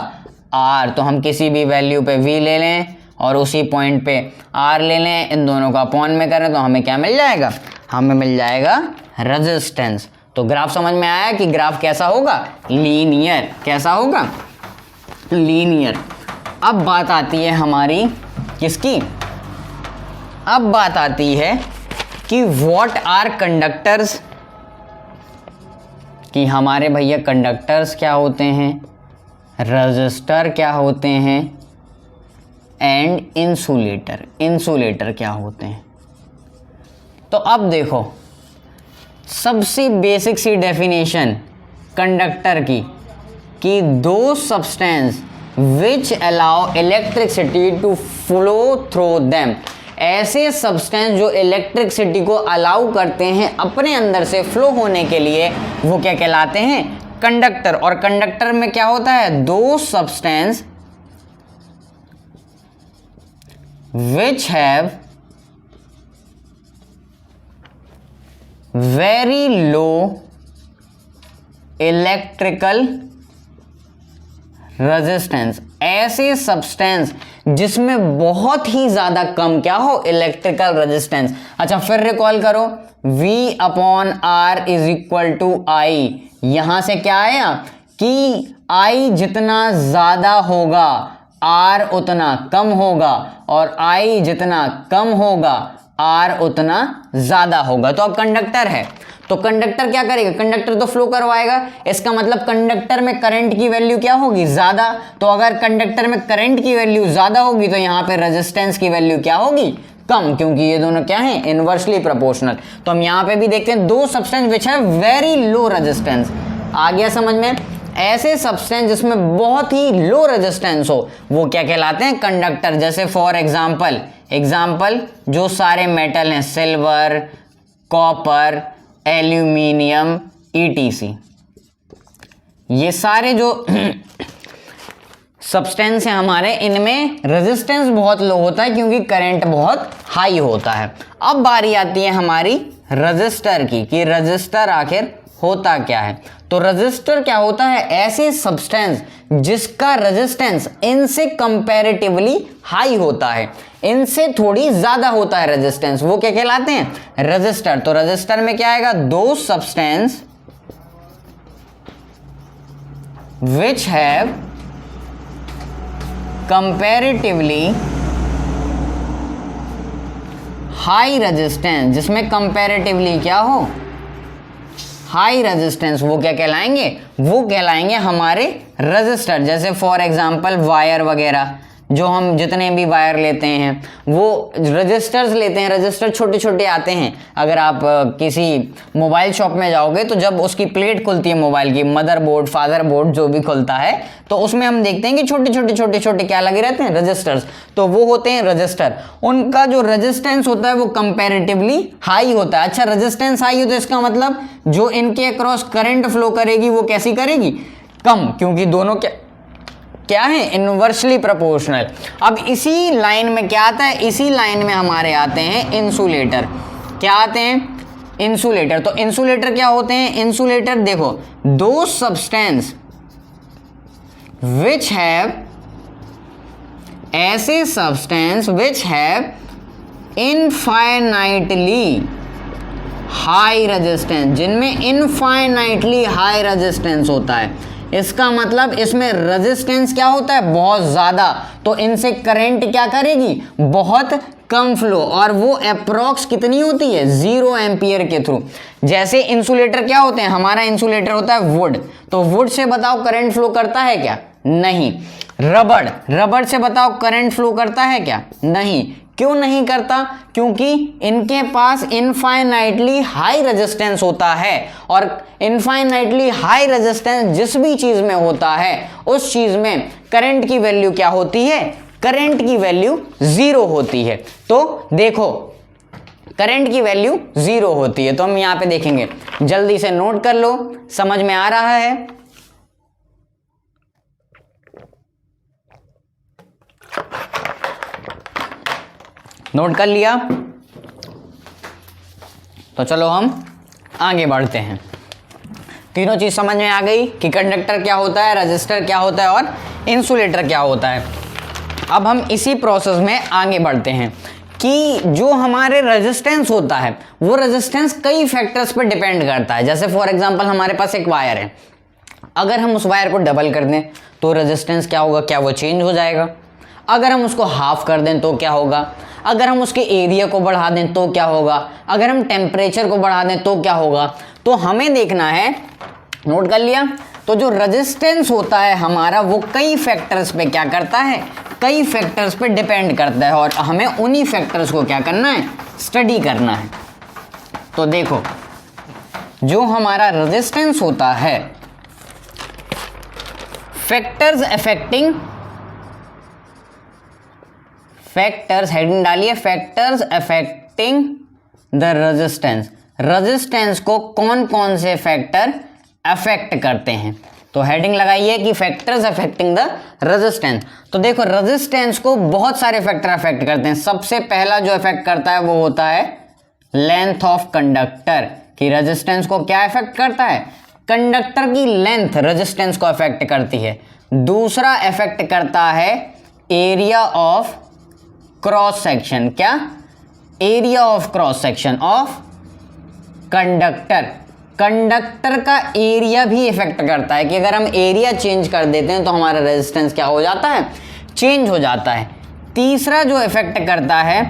R। तो हम किसी भी वैल्यू पे V ले लें और उसी पॉइंट पे R ले लें, इन दोनों का अपॉन में करें तो हमें क्या मिल जाएगा, हमें मिल जाएगा रेजिस्टेंस। तो ग्राफ समझ में आया कि ग्राफ कैसा होगा, लीनियर। कैसा होगा, लीनियर। अब बात आती है हमारी किसकी, अब बात आती है कि व्हाट आर कंडक्टर्स, कि हमारे भैया कंडक्टर्स क्या होते हैं, रजिस्टर क्या होते हैं, एंड इंसुलेटर क्या होते हैं। तो अब देखो सबसे बेसिक सी डेफिनेशन कंडक्टर की, कि दो substance which allow electricity to flow through them, ऐसे सब्सटेंस जो इलेक्ट्रिसिटी को अलाउ करते हैं अपने अंदर से फ्लो होने के लिए, वो क्या कहलाते हैं, कंडक्टर। और कंडक्टर में क्या होता है, दो substance which have very low electrical resistance, ऐसे सब्सटेंस जिसमें बहुत ही ज्यादा कम क्या हो, इलेक्ट्रिकल रेजिस्टेंस। अच्छा फिर रिकॉल करो, V upon R is equal to I. यहां से क्या आया कि I जितना ज्यादा होगा R उतना कम होगा, और I जितना कम होगा R उतना ज्यादा होगा। तो अब कंडक्टर है तो कंडक्टर क्या करेगा, कंडक्टर तो फ्लो करवाएगा। इसका मतलब कंडक्टर में करंट की वैल्यू क्या होगी, ज्यादा। तो अगर कंडक्टर में करंट की वैल्यू ज्यादा होगी तो यहां पे रेजिस्टेंस की वैल्यू क्या होगी, कम, क्योंकि ये दोनों क्या हैं, इनवर्सली प्रोपोर्शनल। तो हम यहां पे भी देखते हैं दो सब्सटेंस विच है वेरी लो रेजिस्टेंस। आ गया समझ में? ऐसे सब्सटेंस जिसमें बहुत ही लो रेजिस्टेंस हो वो क्या कहलाते हैं, कंडक्टर। जैसे फॉर एग्जाम्पल जो सारे मेटल हैं, सिल्वर, कॉपर, एल्यूमिनियम, ETC, ये सारे जो सब्सटेंस हैं हमारे, इनमें रेजिस्टेंस बहुत लो होता है क्योंकि करंट बहुत हाई होता है। अब बारी आती है हमारी रजिस्टर की, कि रजिस्टर आखिर होता क्या है। तो रजिस्टर क्या होता है, ऐसे सब्सटेंस जिसका रेजिस्टेंस इनसे कंपैरेटिवली हाई होता है, इनसे थोड़ी ज्यादा होता है रेजिस्टेंस, वो क्या कहलाते हैं, रजिस्टर। तो रजिस्टर में क्या आएगा, दो substance which have comparatively high resistance, जिसमें कंपैरेटिवली क्या हो, हाई रेजिस्टेंस, वो क्या कहलाएंगे, वो कहलाएंगे हमारे रजिस्टर। जैसे फॉर एग्जांपल वायर वगैरह, जो हम जितने भी वायर लेते हैं वो रजिस्टर्स लेते हैं। रजिस्टर छोटे छोटे आते हैं। अगर आप किसी मोबाइल शॉप में जाओगे तो जब उसकी प्लेट खुलती है मोबाइल की, मदरबोर्ड, फादरबोर्ड जो भी खुलता है, तो उसमें हम देखते हैं कि छोटे छोटे क्या लगे रहते हैं, रजिस्टर्स। तो वो होते हैं रजिस्टर। उनका जो रेजिस्टेंस होता है वो कंपैरेटिवली हाई होता है। अच्छा, रेजिस्टेंस हाई हो तो इसका मतलब जो इनके अक्रॉस करंट फ्लो करेगी वो कैसी करेगी, कम, क्योंकि दोनों क्या है, इनवर्सली प्रोपोर्शनल। अब इसी लाइन में क्या आता है, इसी लाइन में हमारे आते हैं इंसुलेटर। क्या आते हैं, इंसुलेटर। तो इंसुलेटर क्या होते हैं, इंसुलेटर देखो, दो सब्सटेंस विच हैव, ऐसे substance which have infinitely high resistance, जिनमें इनफाइनाइटली हाई रेजिस्टेंस होता है। इसका मतलब इसमें रेजिस्टेंस क्या होता है, बहुत ज्यादा। तो इनसे करंट क्या करेगी, बहुत कम फ्लो, और वो अप्रॉक्स कितनी होती है, 0 एम्पियर के थ्रू। जैसे इंसुलेटर क्या होते हैं, हमारा इंसुलेटर होता है वुड, तो वुड से बताओ करंट फ्लो करता है क्या, नहीं। रबड़ से बताओ करंट फ्लो करता है क्या, नहीं। क्यों नहीं करता? क्योंकि इनके पास इनफाइनाइटली हाई रेजिस्टेंस होता है, और इनफाइनाइटली हाई रेजिस्टेंस जिस भी चीज में होता है उस चीज में करंट की वैल्यू क्या होती है? करंट की वैल्यू 0 होती है। तो देखो करंट की वैल्यू 0 होती है, तो हम यहां पे देखेंगे, जल्दी से नोट कर लो, समझ में आ रहा है? नोट कर लिया? तो चलो हम आगे बढ़ते हैं। तीनों चीज समझ में आ गई कि कंडक्टर क्या होता है, रजिस्टर क्या होता है और इंसुलेटर क्या होता है। अब हम इसी प्रोसेस में आगे बढ़ते हैं कि जो हमारे रेजिस्टेंस होता है वो रेजिस्टेंस कई फैक्टर्स पर डिपेंड करता है। जैसे फॉर एग्जांपल हमारे पास एक वायर है, अगर हम उस वायर को डबल कर दें तो रेजिस्टेंस क्या होगा? क्या वो चेंज हो जाएगा? अगर हम उसको हाफ कर दें तो क्या होगा? अगर हम उसके एरिया को बढ़ा दें तो क्या होगा? अगर हम टेम्परेचर को बढ़ा दें तो क्या होगा? तो हमें देखना है, नोट कर लिया? तो जो रेजिस्टेंस होता है हमारा वो कई फैक्टर्स पे क्या करता है? कई फैक्टर्स पे डिपेंड करता है, और हमें उन्हीं फैक्टर्स को क्या करना है? स्टडी करना है। तो देखो जो हमारा रेजिस्टेंस होता है, फैक्टर्स अफेक्टिंग, फैक्टर्स हेडिंग डालिए, factors affecting the resistance. Resistance को कौन कौन से फैक्टर अफेक्ट करते हैं? तो हेडिंग लगाइए कि फैक्टर्स अफेक्टिंग द रेजिस्टेंस। तो देखो रेजिस्टेंस को बहुत सारे फैक्टर अफेक्ट करते हैं। सबसे पहला जो अफेक्ट करता है वो होता है लेंथ ऑफ कंडक्टर, कि रेजिस्टेंस को क्या अफेक्ट करता है? कंडक्टर की लेंथ रेजिस्टेंस को अफेक्ट करती है। दूसरा अफेक्ट करता है एरिया ऑफ क्रॉस सेक्शन, क्या? Area of cross section of conductor. Conductor का एरिया भी इफेक्ट करता है, कि अगर हम एरिया चेंज कर देते हैं तो हमारा रेजिस्टेंस क्या हो जाता है? चेंज हो जाता है। तीसरा जो इफेक्ट करता है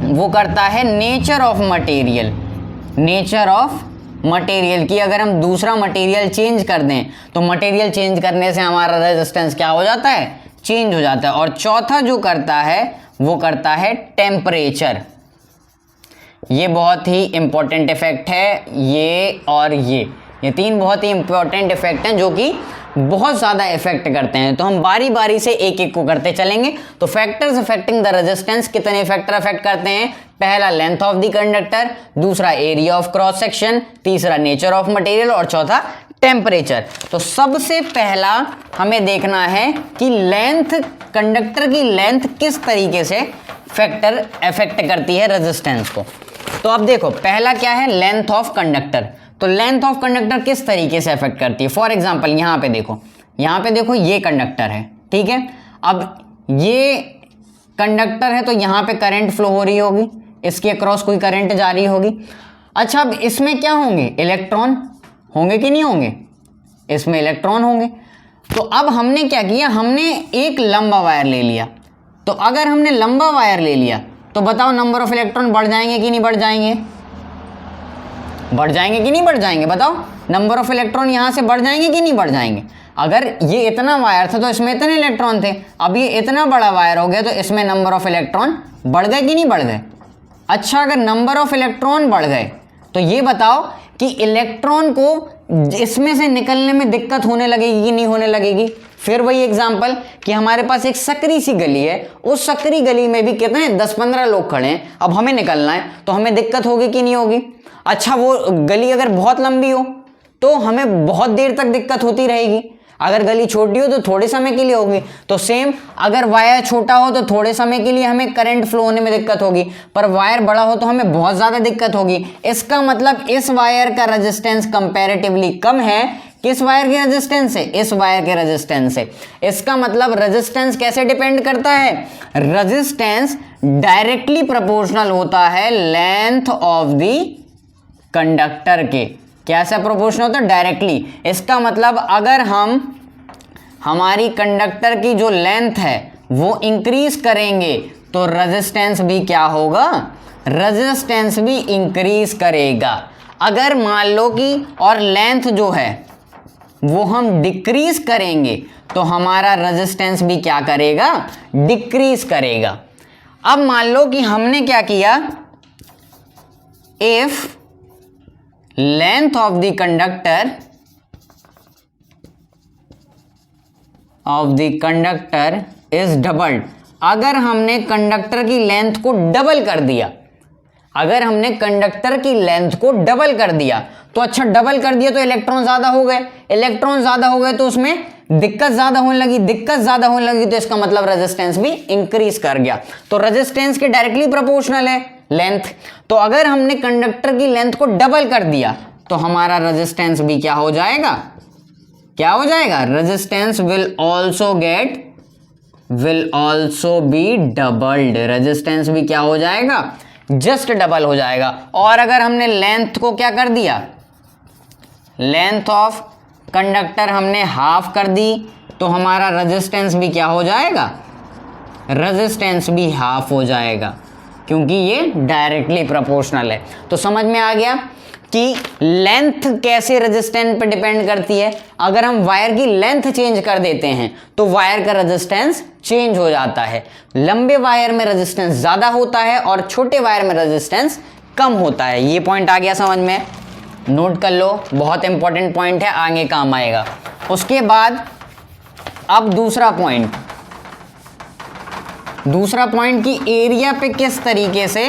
वो करता है nature of material. Nature of material, की अगर हम दूसरा मटेरियल चेंज कर दें तो मटेरियल चेंज करने से हमारा रेजिस्टेंस क्या हो जाता है? चेंज हो जाता है। और चौथा जो करता है वो करता है टेम्परेचर। ये बहुत ही इंपॉर्टेंट इफेक्ट है, ये और ये तीन बहुत ही इंपॉर्टेंट इफेक्ट हैं जो कि बहुत ज़्यादा इफेक्ट करते हैं। तो हम बारी बारी से एक एक को करते चलेंगे। तो फैक्टर्स अफेक्टिंग द रेजिस्टेंस, कितने फैक्टर अफेक्ट करते हैं? पहला लेंथ ऑफ द कंडक्टर, दूसरा एरिया ऑफ क्रॉस सेक्शन, तीसरा नेचर ऑफ मटेरियल और चौथा टेम्परेचर। तो सबसे पहला हमें देखना है कि लेंथ, कंडक्टर की लेंथ किस तरीके से फैक्टर अफेक्ट करती है रेजिस्टेंस को। तो अब देखो पहला क्या है? Length of conductor. तो लेंथ ऑफ कंडक्टर किस तरीके से अफेक्ट करती है? फॉर एग्जांपल यहां पे देखो ये कंडक्टर है, ठीक है। अब ये कंडक्टर है तो यहां पे करंट फ्लो हो रही होगी, इसके अक्रॉस कोई करंट जा रही होगी। अच्छा, अब इसमें क्या होंगे? इलेक्ट्रॉन होंगे कि नहीं होंगे? इसमें इलेक्ट्रॉन होंगे। तो अब हमने क्या किया? हमने एक लंबा वायर ले लिया। तो अगर हमने लंबा वायर ले लिया तो बताओ नंबर ऑफ इलेक्ट्रॉन बढ़ जाएंगे कि नहीं बढ़ जाएंगे? बढ़ जाएंगे कि नहीं बढ़ जाएंगे? बताओ नंबर ऑफ इलेक्ट्रॉन यहां से बढ़ जाएंगे कि नहीं बढ़ जाएंगे? अगर ये इतना वायर था तो इसमें इतने इलेक्ट्रॉन थे, अब ये इतना बड़ा वायर हो गया तो इसमें नंबर ऑफ इलेक्ट्रॉन बढ़ गए कि नहीं बढ़ गए? अच्छा, अगर नंबर ऑफ इलेक्ट्रॉन बढ़ गए तो ये बताओ कि इलेक्ट्रॉन को इसमें से निकलने में दिक्कत होने लगेगी कि नहीं होने लगेगी? फिर वही एग्जांपल कि हमारे पास एक सकरी सी गली है, उस सकरी गली में भी कितने 10-15 लोग खड़े हैं, अब हमें निकलना है तो हमें दिक्कत होगी कि नहीं होगी? अच्छा, वो गली अगर बहुत लंबी हो तो हमें बहुत देर तक दिक्कत होती रहेगी, अगर गली छोटी हो तो थोड़े समय के लिए होगी। तो सेम अगर वायर छोटा हो तो थोड़े समय के लिए हमें करंट फ्लो होने में दिक्कत होगी, पर वायर बड़ा हो तो हमें बहुत ज़्यादा दिक्कत होगी। इसका मतलब इस वायर का रेजिस्टेंस कंपैरेटिवली कम है, किस वायर के रेजिस्टेंस से? इस वायर के रेजिस्टेंस से। इसका मतलब रेजिस्टेंस कैसे डिपेंड करता है? रेजिस्टेंस डायरेक्टली प्रोपोर्शनल होता है लेंथ ऑफ द कंडक्टर के। कैसे प्रोपोर्शनल होता है? डायरेक्टली। इसका मतलब अगर हम हमारी कंडक्टर की जो लेंथ है वो इंक्रीज करेंगे तो रेजिस्टेंस भी क्या होगा? रेजिस्टेंस भी इंक्रीज करेगा। अगर मान लो कि और लेंथ जो है वो हम डिक्रीज करेंगे तो हमारा रेजिस्टेंस भी क्या करेगा? डिक्रीज करेगा। अब मान लो कि हमने क्या किया, if length of the conductor is doubled, अगर हमने कंडक्टर की लेंथ को डबल कर दिया, अगर हमने कंडक्टर की लेंथ को डबल कर दिया तो अच्छा, डबल कर दिया तो इलेक्ट्रॉन ज्यादा हो गए, इलेक्ट्रॉन ज्यादा हो गए तो उसमें दिक्कत ज्यादा होने लगी, दिक्कत ज्यादा होने लगी तो इसका मतलब रेजिस्टेंस भी इंक्रीज कर गया। तो रेजिस्टेंस के डायरेक्टली प्रोपोर्शनल है लेंथ। तो अगर हमने कंडक्टर की लेंथ को डबल कर दिया तो हमारा रेजिस्टेंस भी क्या हो जाएगा, क्या हो जाएगा, resistance will also be doubled, resistance भी क्या हो जाएगा, जस्ट डबल हो जाएगा। और अगर हमने लेंथ को क्या कर दिया, लेंथ ऑफ कंडक्टर हमने हाफ कर दी तो हमारा रेजिस्टेंस भी क्या हो जाएगा, रेजिस्टेंस भी हाफ हो जाएगा, क्योंकि ये डायरेक्टली प्रोपोर्शनल है। तो समझ में आ गया कि लेंथ कैसे रेजिस्टेंस पे डिपेंड करती है। अगर हम वायर की लेंथ चेंज कर देते हैं तो वायर का रेजिस्टेंस चेंज हो जाता है। लंबे वायर में रेजिस्टेंस ज्यादा होता है और छोटे वायर में रेजिस्टेंस कम होता है। ये पॉइंट आ गया समझ में, नोट कर लो, बहुत इंपॉर्टेंट पॉइंट है, आगे काम आएगा। उसके बाद अब दूसरा पॉइंट की एरिया पे किस तरीके से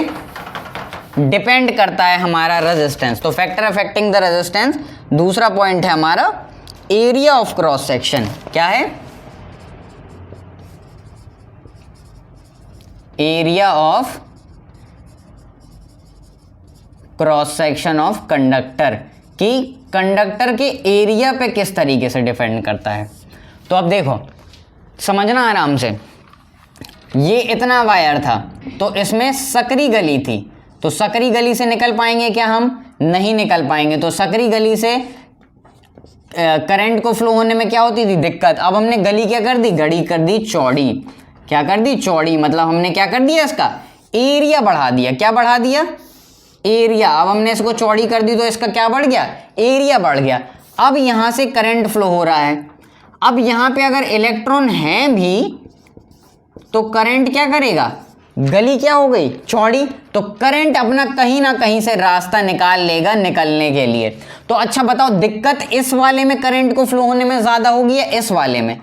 डिपेंड करता है हमारा रेजिस्टेंस। तो फैक्टर अफेक्टिंग द रेजिस्टेंस, दूसरा पॉइंट है हमारा एरिया ऑफ क्रॉस सेक्शन। क्या है, area of cross section of conductor, कि कंडक्टर के एरिया पे किस तरीके से डिपेंड करता है। तो अब देखो, समझना आराम से, ये इतना वायर था तो इसमें सकरी गली थी, तो सकरी गली से निकल पाएंगे क्या हम, नहीं निकल पाएंगे। तो सकरी गली से करंट को फ्लो होने में क्या होती थी, दिक्कत। अब हमने गली क्या कर दी, गली कर दी चौड़ी, क्या कर दी, चौड़ी, मतलब हमने क्या कर दिया, इसका एरिया बढ़ा दिया। क्या बढ़ा दिया, एरिया। अब हमने इसको चौड़ी कर दी तो इसका क्या बढ़ गया, एरिया बढ़ गया। अब यहां से करंट फ्लो हो रहा है, अब यहां पे अगर इलेक्ट्रॉन हैं भी तो करंट क्या करेगा, गली क्या हो गई, चौड़ी, तो करंट अपना कहीं ना कहीं से रास्ता निकाल लेगा निकलने के लिए। तो अच्छा बताओ, दिक्कत इस वाले में करंट को फ्लो होने में ज्यादा होगी या इस वाले में,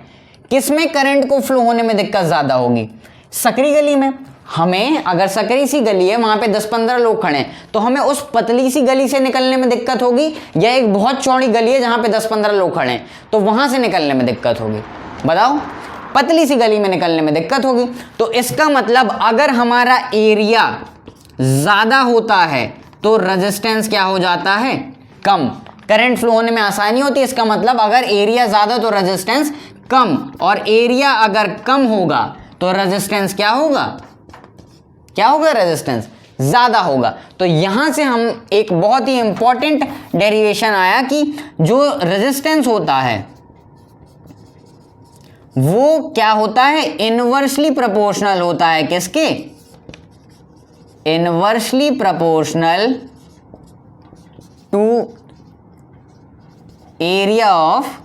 किस में करंट को फ्लो होने में दिक्कत ज्यादा होगी, सकरी गली में। हमें अगर सकरी सी गली है, वहां पे 10-15 लोग खड़े हैं, तो हमें उस पतली सी गली से निकलने में दिक्कत होगी, या एक बहुत चौड़ी गली है जहां पे 10-15 लोग खड़े हैं तो वहां से निकलने में दिक्कत होगी, बताओ, पतली सी गली में निकलने में दिक्कत होगी। तो इसका मतलब अगर हमारा एरिया ज्यादा होता है तो रेजिस्टेंस क्या हो जाता है, कम, करंट फ्लो होने में आसानी होती है। इसका मतलब अगर एरिया ज्यादा तो रेजिस्टेंस कम, और एरिया अगर कम होगा तो रेजिस्टेंस क्या होगा, क्या होगा, रेजिस्टेंस ज्यादा होगा। तो यहां से हम एक बहुत ही इंपॉर्टेंट डेरिवेशन आया कि जो रेजिस्टेंस होता है वो क्या होता है, इनवर्सली प्रोपोर्शनल होता है, किसके, inversely proportional to area of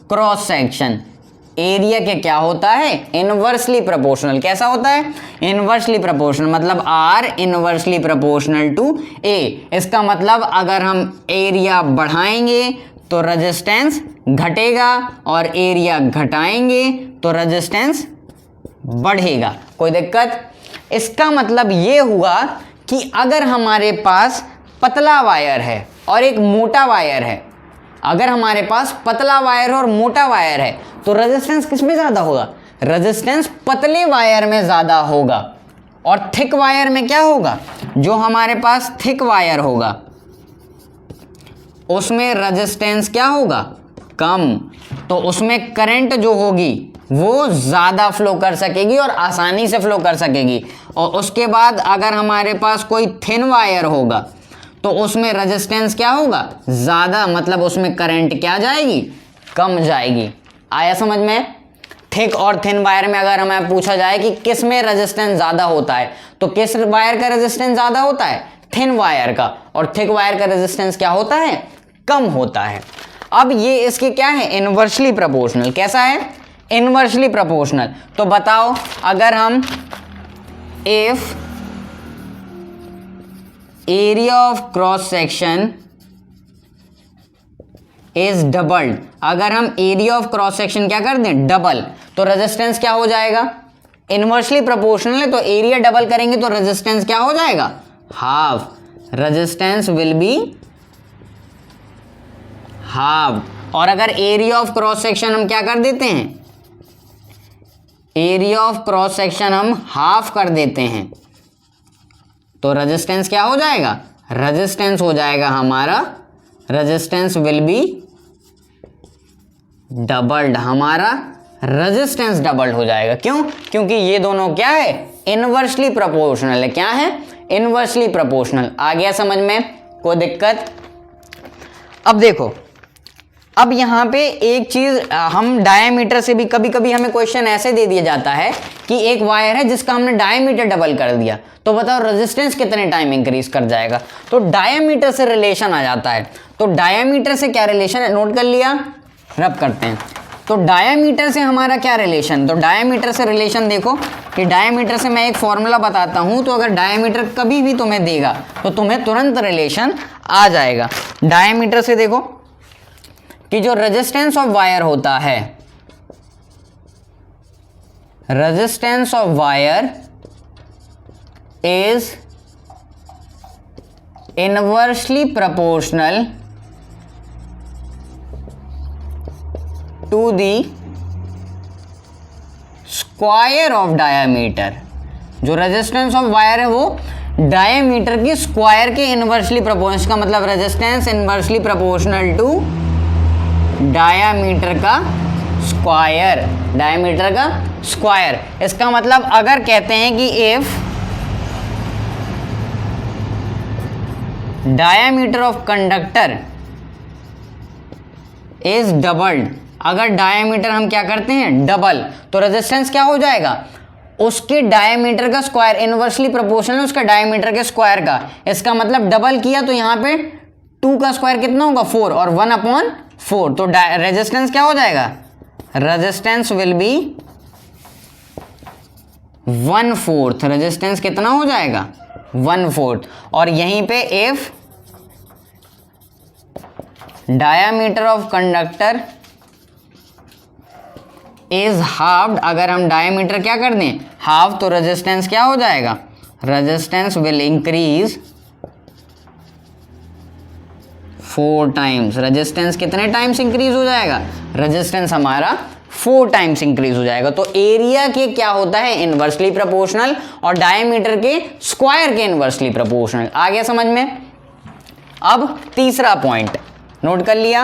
cross section. Area के क्या होता है, इनवर्सली प्रोपोर्शनल। कैसा होता है, इनवर्सली प्रोपोर्शनल, मतलब R inversely proportional to A. इसका मतलब अगर हम एरिया बढ़ाएंगे तो रेजिस्टेंस घटेगा और एरिया घटाएंगे तो रेजिस्टेंस बढ़ेगा। कोई दिक्कत, इसका मतलब ये हुआ कि अगर हमारे पास पतला वायर है और एक मोटा वायर है, अगर हमारे पास पतला वायर और मोटा वायर है तो रेजिस्टेंस किस में ज्यादा होगा, रेजिस्टेंस पतले वायर में ज्यादा होगा। और थिक वायर में क्या होगा, जो हमारे पास थिक वायर होगा उसमें रेजिस्टेंस क्या होगा, कम, तो उसमें करंट जो होगी वो ज्यादा फ्लो कर सकेगी और आसानी से फ्लो कर सकेगी। और उसके बाद अगर हमारे पास कोई थिन वायर होगा तो उसमें रेजिस्टेंस क्या होगा, ज्यादा, मतलब उसमें करंट क्या जाएगी, कम जाएगी। आया समझ में। थिक और थिन वायर में अगर हमें पूछा जाए कि किस में रेजिस्टेंस ज्यादा होता है तो किस वायर का रेजिस्टेंस ज्यादा होता है, थिन वायर का, और थिक वायर का रेजिस्टेंस क्या होता है, कम होता है। अब ये इसके क्या है, इनवर्सली प्रोपोर्शनल। कैसा है, इनवर्सली प्रोपोर्शनल। तो बताओ, अगर हम if area of cross section is doubled, अगर हम एरिया ऑफ क्रॉस सेक्शन क्या कर दें, डबल, तो रेजिस्टेंस क्या हो जाएगा, इनवर्सली प्रोपोर्शनल है, तो एरिया डबल करेंगे तो रेजिस्टेंस क्या हो जाएगा, half, resistance will be half. और अगर एरिया ऑफ क्रॉस सेक्शन हम क्या कर देते हैं, एरिया ऑफ क्रॉस सेक्शन हम हाफ कर देते हैं, तो रेजिस्टेंस क्या हो जाएगा, रेजिस्टेंस हो जाएगा हमारा, रेजिस्टेंस विल बी डबल्ड, हमारा रेजिस्टेंस डबल्ड हो जाएगा। क्यों, क्योंकि ये दोनों क्या है, इनवर्सली प्रोपोर्शनल है। क्या है, इनवर्सली प्रोपोर्शनल। आ गया समझ में, कोई दिक्कत। अब देखो, अब यहाँ पे एक चीज, हम डायमीटर से भी कभी कभी हमें क्वेश्चन ऐसे दे दिया जाता है कि एक वायर है जिसका हमने डायमीटर डबल कर दिया, तो बताओ रेजिस्टेंस कितने टाइम इंक्रीज कर जाएगा। तो डायमीटर से रिलेशन आ जाता है। तो डायमीटर से क्या रिलेशन है, नोट कर लिया, रब करते हैं। तो डायमीटर से हमारा क्या रिलेशन, तो डायमीटर से रिलेशन देखो कि डायमीटर से मैं एक फॉर्मूला बताता हूं, तो अगर डायमीटर कभी भी तुम्हें देगा तो तुम्हें तुरंत रिलेशन आ जाएगा। डायमीटर से देखो कि जो रेजिस्टेंस ऑफ वायर होता है, resistance of wire is inversely proportional to the square of diameter. जो रेजिस्टेंस ऑफ वायर है वो डायमीटर की स्क्वायर के इनवर्सली प्रोपोर्शनल, का मतलब resistance inversely proportional to diameter का स्क्वायर, डायमीटर का स्क्वायर। इसका मतलब अगर कहते हैं कि if diameter of conductor is doubled, अगर डायमीटर हम क्या करते हैं डबल, तो रेजिस्टेंस क्या हो जाएगा, उसके डायमीटर का स्क्वायर, इनवर्सली प्रोपोर्शनल उसका डायमीटर के स्क्वायर का। इसका मतलब डबल किया तो यहाँ पे 2 का स्क्वायर कितना होगा, 4, और 1/4, तो रेजिस्टेंस क्या हो जाएगा, रेजिस्टेंस विल बी 1/4, रेजिस्टेंस कितना हो जाएगा, 1/4। और यहीं पे if diameter of conductor is half, अगर हम डायमीटर क्या कर दें हाफ, तो रेजिस्टेंस क्या हो जाएगा, resistance will increase 4 times. Resistance कितने टाइम्स इंक्रीज हो जाएगा, रेजिस्टेंस हमारा 4 टाइम्स इंक्रीज हो जाएगा। तो एरिया के क्या होता है, इनवर्सली प्रोपोर्शनल, और डायमीटर के स्क्वायर के इनवर्सली प्रोपोर्शनल। आ गया समझ में। अब तीसरा पॉइंट नोट कर लिया।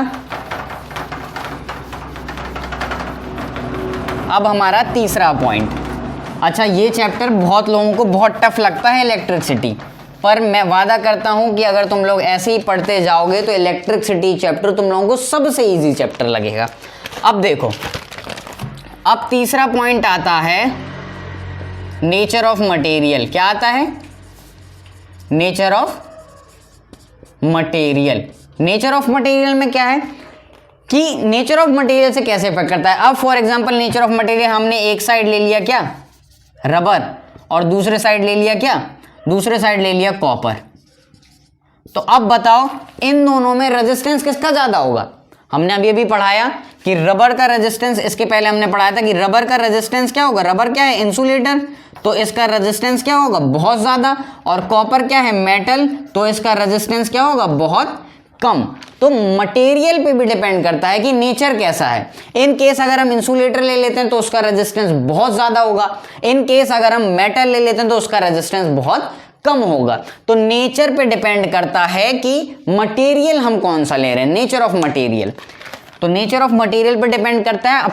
अब हमारा तीसरा पॉइंट, अच्छा ये चैप्टर बहुत लोगों को बहुत टफ लगता है इलेक्ट्रिसिटी, पर मैं वादा करता हूं कि अगर तुम लोग ऐसे ही पढ़ते जाओगे तो इलेक्ट्रिसिटी चैप्टर तुम लोगों को सबसे इजी चैप्टर लगेगा। अब देखो, अब तीसरा पॉइंट आता है नेचर ऑफ मटेरियल। क्या आता है, nature of material. Nature of material में क्या है कि नेचर ऑफ मटेरियल से कैसे इफेक्ट करता है। अब for example nature of material, हमने एक साइड ले लिया क्या, रबर, और दूसरे साइड ले लिया क्या, दूसरे साइड ले लिया कॉपर। तो अब बताओ इन दोनों में रेजिस्टेंस किसका ज्यादा होगा। हमने अभी पढ़ाया कि रबर का रेजिस्टेंस, इसके पहले हमने पढ़ाया था कि रबर का रेजिस्टेंस क्या होगा, रबर क्या है, इंसुलेटर, तो इसका रेजिस्टेंस क्या होगा, बहुत ज्यादा। और कॉपर क्या है, मेटल, तो इसका रेजिस्टेंस क्या होगा, बहुत कम। तो मटेरियल पे भी डिपेंड करता है कि नेचर कैसा है। इन केस अगर हम इंसुलेटर ले लेते हैं तो उसका रेजिस्टेंस बहुत ज्यादा होगा, इन केस अगर हम मेटल ले लेते हैं तो उसका रेजिस्टेंस बहुत कम होगा। तो नेचर पे डिपेंड करता है कि मटेरियल हम कौन सा ले रहे हैं, नेचर ऑफ मटेरियल। तो नेचर ऑफ मटेरियल पे डिपेंड करता है। अब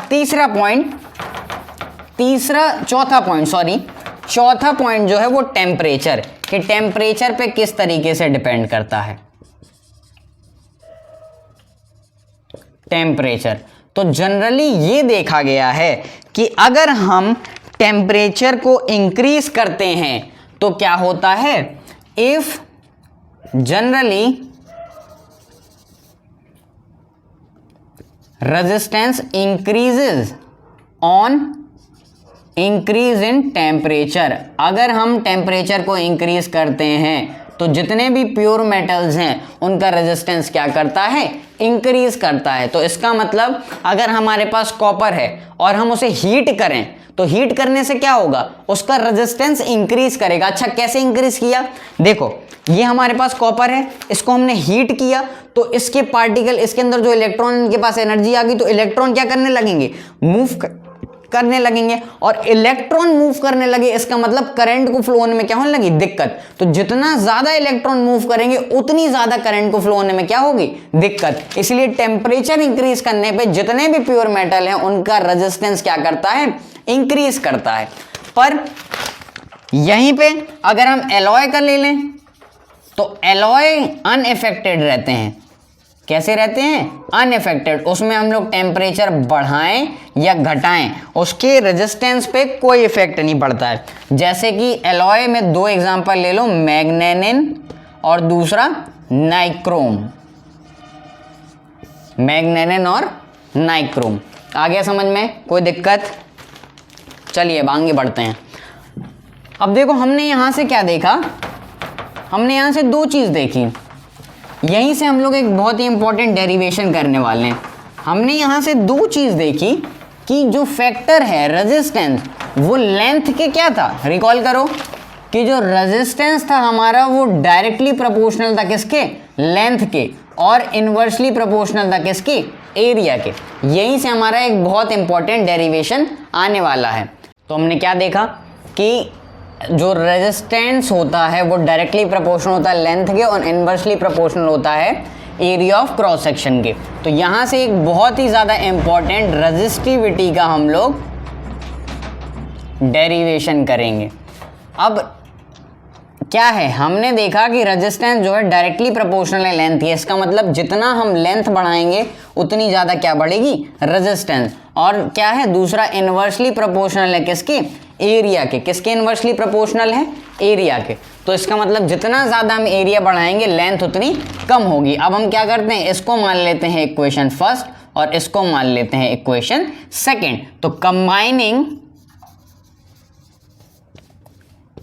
चौथा पॉइंट जो है वो टेम्परेचर, कि टेम्परेचर पे किस तरीके से डिपेंड करता है। टेम्परेचर, तो जनरली ये देखा गया है कि अगर हम टेम्परेचर को इंक्रीज करते हैं तो क्या होता है, if generally resistance increases on increase in temperature, अगर हम टेम्परेचर को इंक्रीज करते हैं तो जितने भी प्योर मेटल्स हैं उनका रेजिस्टेंस क्या करता है, इंक्रीज करता है। तो इसका मतलब अगर हमारे पास कॉपर है और हम उसे हीट करें तो हीट करने से क्या होगा, उसका रेजिस्टेंस इंक्रीज करेगा। अच्छा, कैसे इंक्रीज किया, देखो ये हमारे पास कॉपर है, इसको हमने हीट किया तो इसके पार्टिकल, इसके अंदर जो इलेक्ट्रॉन, इनके पास एनर्जी आ गई तो इलेक्ट्रॉन क्या करने लगेंगे, मूव करने लगेंगे। और इलेक्ट्रॉन मूव करने लगे इसका मतलब करंट को फ्लो होने में क्या होने लगी, दिक्कत। तो जितना ज्यादा इलेक्ट्रॉन मूव करेंगे उतनी ज्यादा करंट को फ्लो होने में क्या होगी, दिक्कत। इसलिए टेम्परेचर इंक्रीज करने पे जितने भी प्योर मेटल हैं उनका रेजिस्टेंस क्या करता है, इंक्रीज करता है। पर यहीं पे अगर हम एलॉय का ले लें तो एलॉय अनइफेक्टेड रहते हैं। कैसे रहते हैं, अनइफेक्टेड। उसमें हम लोग टेम्परेचर बढ़ाएं या घटाएं उसके रेजिस्टेंस पे कोई इफेक्ट नहीं पड़ता है। जैसे कि एलॉय में दो एग्जांपल ले लो, मैग्नेनिन और दूसरा नाइक्रोम, मैग्नेनिन और नाइक्रोम। आ गया समझ में, कोई दिक्कत। चलिए अब आगे बढ़ते हैं। अब देखो हमने यहां से क्या देखा, हमने यहां से दो चीज देखी, यहीं से हम लोग एक बहुत ही इंपॉर्टेंट डेरिवेशन करने वाले हैं। हमने यहां से दो चीज देखी कि जो फैक्टर है रेजिस्टेंस वो लेंथ के क्या था, रिकॉल करो कि जो रेजिस्टेंस था हमारा वो डायरेक्टली प्रोपोर्शनल था किसके, लेंथ के, और इनवर्सली प्रोपोर्शनल था किसके, एरिया के। यहीं से हमारा एक बहुत इंपॉर्टेंट डेरिवेशन आने वाला है। तो हमने क्या देखा कि जो रेजिस्टेंस होता है वो डायरेक्टली प्रोपोर्शनल होता है लेंथ के और इनवर्सली प्रोपोर्शनल होता है एरिया ऑफ क्रॉस सेक्शन के। तो यहाँ से एक बहुत ही ज़्यादा इंपॉर्टेंट रेजिस्टिविटी का हम लोग डेरिवेशन करेंगे। अब क्या है, हमने देखा कि रेजिस्टेंस जो है डायरेक्टली प्रोपोर्शनल है लेंथ के। इसका मतलब जितना हम लेंथ बढ़ाएंगे उतनी ज़्यादा क्या बढ़ेगी, रेजिस्टेंस। और क्या है दूसरा, इनवर्सली प्रोपोर्शनल है किसके, एरिया के। किसके इनवर्सली प्रोपोर्शनल है, एरिया के। तो इसका मतलब जितना ज़्यादा हम एरिया बढ़ाएंगे लेंथ उतनी कम होगी। अब हम क्या करते हैं, इसको मान लेते हैं इक्वेशन फर्स्ट और इसको मान लेते हैं इक्वेशन सेकेंड। तो combining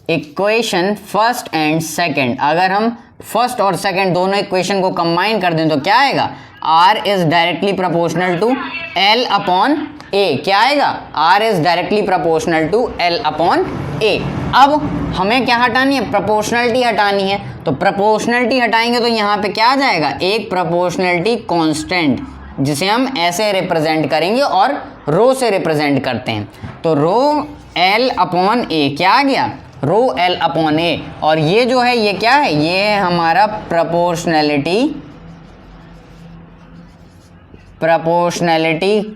equation first and second, अगर हम फर्स्ट और सेकेंड दोनों इक्वेशन को कंबाइन कर दें तो क्या आएगा, R is directly proportional to L upon A। क्या आएगा, R is directly proportional to L upon A। अब हमें क्या हटानी है, प्रोपोर्शनलिटी हटानी है। तो प्रोपोर्शनलिटी हटाएंगे तो यहाँ पे क्या आ जाएगा, एक प्रोपोर्शनलिटी कांस्टेंट जिसे हम ऐसे रिप्रेजेंट करेंगे और रो से रिप्रेजेंट करते हैं। तो रो L अपॉन A क्या आ गया, रो L अपॉन A। और ये जो है ये क्या है, ये है हमारा प्रोपोर्शनैलिटी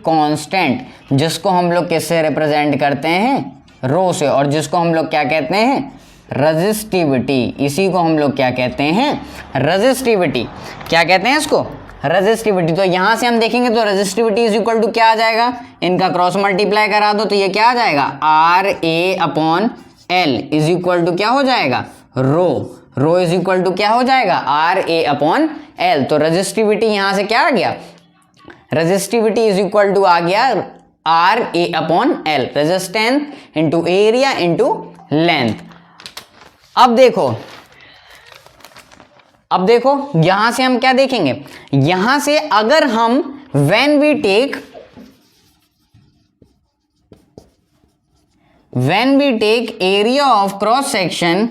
कांस्टेंट, जिसको हम लोग किससे रिप्रेजेंट करते हैं, रो से, और जिसको हम लोग क्या कहते हैं, रेजिस्टिविटी। इसी को हम लोग क्या कहते हैं, रेजिस्टिविटी। क्या कहते हैं इसको, रेजिस्टिविटी। तो यहां से हम देखेंगे तो रेजिस्टिविटी इज इक्वल टू क्या आ जाएगा, इनका क्रॉस मल्टीप्लाई करा दो तो ये क्या आ जाएगा, RA upon L is equal to क्या हो जाएगा, रो इज इक्वल टू क्या हो जाएगा, RA अपॉन L। तो रेजिस्टिविटी यहां से क्या आ गया, रेजिस्टिविटी इज इक्वल टू आ गया RA upon L, resistance into area into length. अब देखो यहां से हम क्या देखेंगे, यहां से अगर हम when we take area of cross section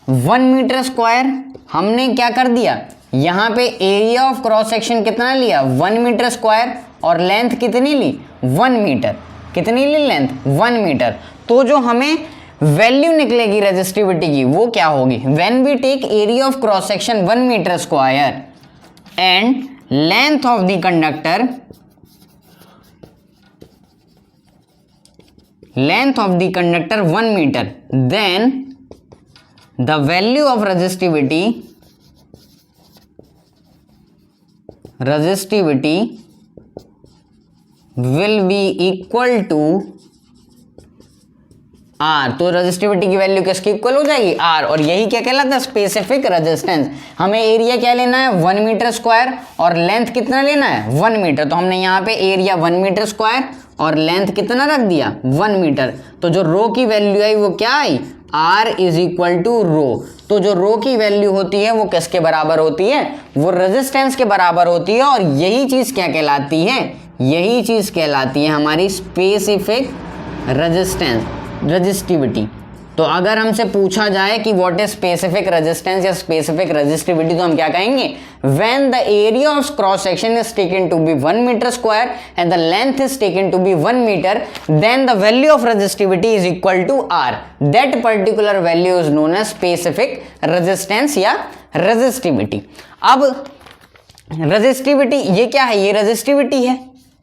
1 metre square, हमने क्या कर दिया, यहां पे एरिया ऑफ क्रॉस सेक्शन कितना लिया, 1 मीटर स्क्वायर, और लेंथ कितनी ली, 1 मीटर। कितनी ली लेंथ, 1 मीटर। तो जो हमें वैल्यू निकलेगी रेजिस्टिविटी की वो क्या होगी, when we take area of cross section 1 metre square and length of the conductor, length of the conductor 1 meter, then the value of resistivity will be equal to R, तो resistivity की value किसकी equal हो जाएगी, are. और यही क्या कहलाता है, स्पेसिफिक रेजिस्टेंस। हमें एरिया क्या लेना है, 1 मीटर स्क्वायर, और लेंथ कितना लेना है, 1 मीटर। तो हमने यहाँ पे एरिया 1 मीटर स्क्वायर और लेंथ कितना रख दिया, 1 मीटर। तो जो रो की वैल्यू आई वो क्या आई, आर इज इक्वल टू रो। तो जो रो की वैल्यू होती है वो किसके बराबर होती है, वो रेजिस्टेंस के बराबर होती है। और यही चीज क्या कहलाती है, यही चीज कहलाती है हमारी स्पेसिफिक रेजिस्टेंस, रेजिस्टिविटी। तो अगर हमसे पूछा जाए कि व्हाट इज स्पेसिफिक रेजिस्टेंस या स्पेसिफिक रेजिस्टिविटी, तो हम क्या कहेंगे, when the area of cross section is taken to be 1 metre square and the length is taken to be 1 metre, then the value of resistivity is equal to R. That particular value is known as specific resistance या resistivity. अब resistivity ये क्या है, ये resistivity है,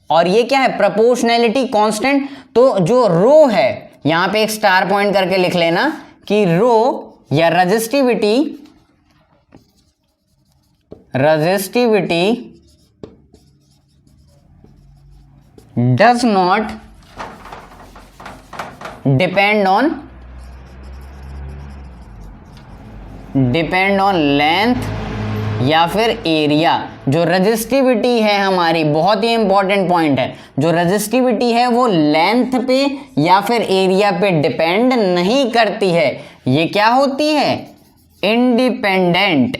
और ये क्या है, प्रोपोर्शनैलिटी कांस्टेंट। तो जो रो है, यहां पे एक स्टार पॉइंट करके लिख लेना कि रो या resistivity does not depend on length या फिर एरिया। जो रेजिस्टिविटी है हमारी, बहुत ही इंपॉर्टेंट पॉइंट है, जो रेजिस्टिविटी है वो लेंथ पे या फिर एरिया पे डिपेंड नहीं करती है। ये क्या होती है, independent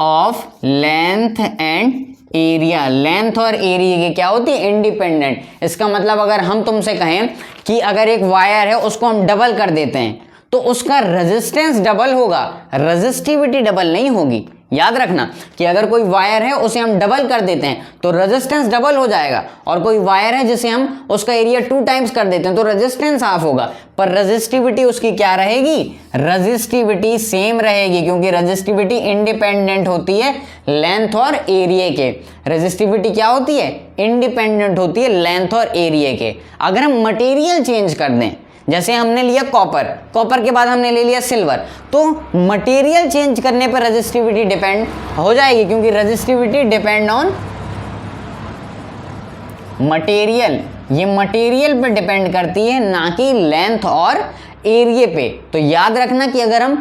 of length and area. Length और एरिया की क्या होती है, इंडिपेंडेंट। इसका मतलब अगर हम तुमसे कहें कि अगर एक वायर है उसको हम डबल कर देते हैं तो उसका रेजिस्टेंस डबल होगा, रेजिस्टिविटी डबल नहीं होगी। याद रखना कि अगर कोई वायर है उसे हम डबल कर देते हैं तो रेजिस्टेंस डबल हो जाएगा, और कोई वायर है जिसे हम उसका एरिया 2 टाइम्स कर देते हैं तो रेजिस्टेंस हाफ होगा, पर रेजिस्टिविटी उसकी क्या रहेगी, रेजिस्टिविटी सेम रहेगी, क्योंकि रेजिस्टिविटी इंडिपेंडेंट होती है लेंथ और एरिया के। रेजिस्टिविटी क्या होती है, इंडिपेंडेंट होती है लेंथ और एरिया के। अगर हम मटेरियल चेंज कर दें, जैसे हमने लिया कॉपर, कॉपर के बाद हमने ले लिया सिल्वर, तो मटेरियल चेंज करने पर रेजिस्टिविटी डिपेंड हो जाएगी, क्योंकि रेजिस्टिविटी डिपेंड ऑन मटेरियल। ये मटेरियल पर डिपेंड करती है, ना कि लेंथ और एरिया पे। तो याद रखना कि अगर हम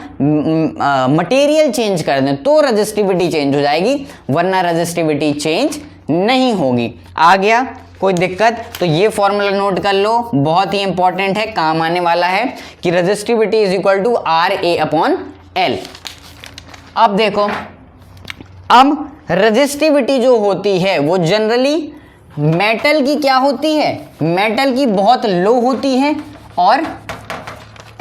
मटेरियल चेंज कर दें तो रेजिस्टिविटी चेंज हो जाएगी, वरना रेजिस्टिविटी चेंज नहीं होगी। आ गया कोई दिक्कत, तो ये फॉर्मूला नोट कर लो, बहुत ही इंपॉर्टेंट है, काम आने वाला है, कि resistivity is equal to R A upon L. अब देखो, अब रेजिस्टिविटी जो होती है वो जनरली मेटल की क्या होती है, मेटल की बहुत लो होती है, और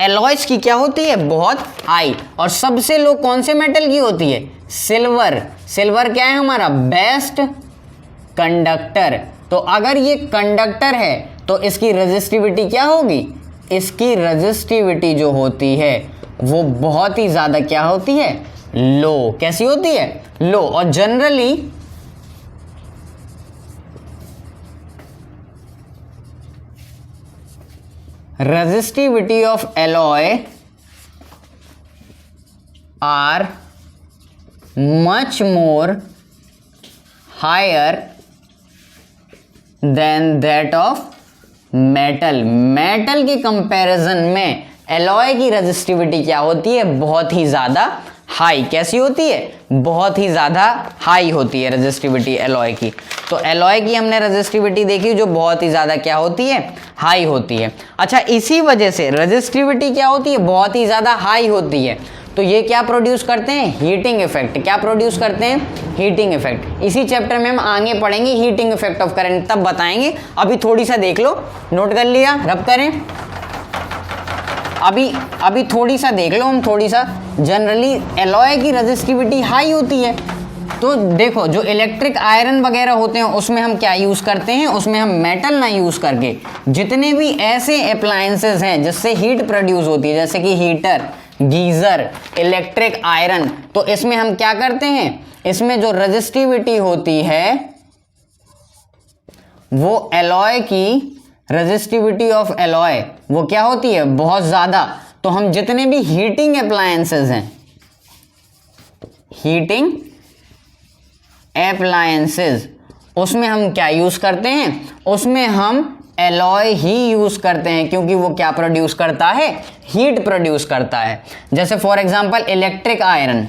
एलॉयज की क्या होती है, बहुत हाई। और सबसे लो कौन से मेटल की होती है, सिल्वर। सिल्वर क्या है हमारा, बेस्ट कंडक्टर। तो अगर ये कंडक्टर है तो इसकी रेजिस्टिविटी क्या होगी, इसकी रेजिस्टिविटी जो होती है वो बहुत ही ज़्यादा क्या होती है, लो। कैसी होती है, लो। और generally resistivity of alloy are much more higher than that of metal. Metal के कंपैरिजन में एलॉय की रेजिस्टिविटी क्या होती है, बहुत ही ज़्यादा हाई। कैसी होती है, बहुत ही ज़्यादा हाई होती है रेजिस्टिविटी एलॉय की। तो एलॉय की हमने रेजिस्टिविटी देखी जो बहुत ही ज़्यादा क्या होती है, हाई होती है। अच्छा, इसी वजह से रेजिस्टिविटी क्या होती है, बहुत ही ज़्यादा हाई होती है, तो ये क्या प्रोड्यूस करते हैं, हीटिंग इफेक्ट। क्या प्रोड्यूस करते हैं, हीटिंग इफेक्ट। इसी चैप्टर में हम आगे पढ़ेंगे हीटिंग इफेक्ट ऑफ करंट, तब बताएंगे। अभी थोड़ी सा देख लो, नोट कर लिया, रब करें। अभी थोड़ी सा देख लो, हम थोड़ी सा जनरली एलॉय की रेजिस्टिविटी हाई होती है। तो देखो, जो इलेक्ट्रिक आयरन वगैरह होते हैं उसमें हम क्या यूज़ करते हैं, उसमें हम मेटल ना यूज़ करके जितने भी ऐसे अप्लायंसेस हैं जिससे हीट प्रोड्यूस होती है, जैसे कि हीटर, गीज़र, इलेक्ट्रिक आयरन, तो इसमें हम क्या करते हैं, इसमें जो रेजिस्टिविटी होती है वो एलॉय की रेजिस्टिविटी ऑफ एलॉय वो क्या होती है, बहुत ज़्यादा। तो हम जितने भी हीटिंग अप्लायंसेस हैं, हीटिंग अप्लायंसेस, उसमें हम क्या यूज़ करते हैं, उसमें हम एलॉय ही यूज करते हैं, क्योंकि वो क्या प्रोड्यूस करता है, हीट प्रोड्यूस करता है। जैसे for example electric iron,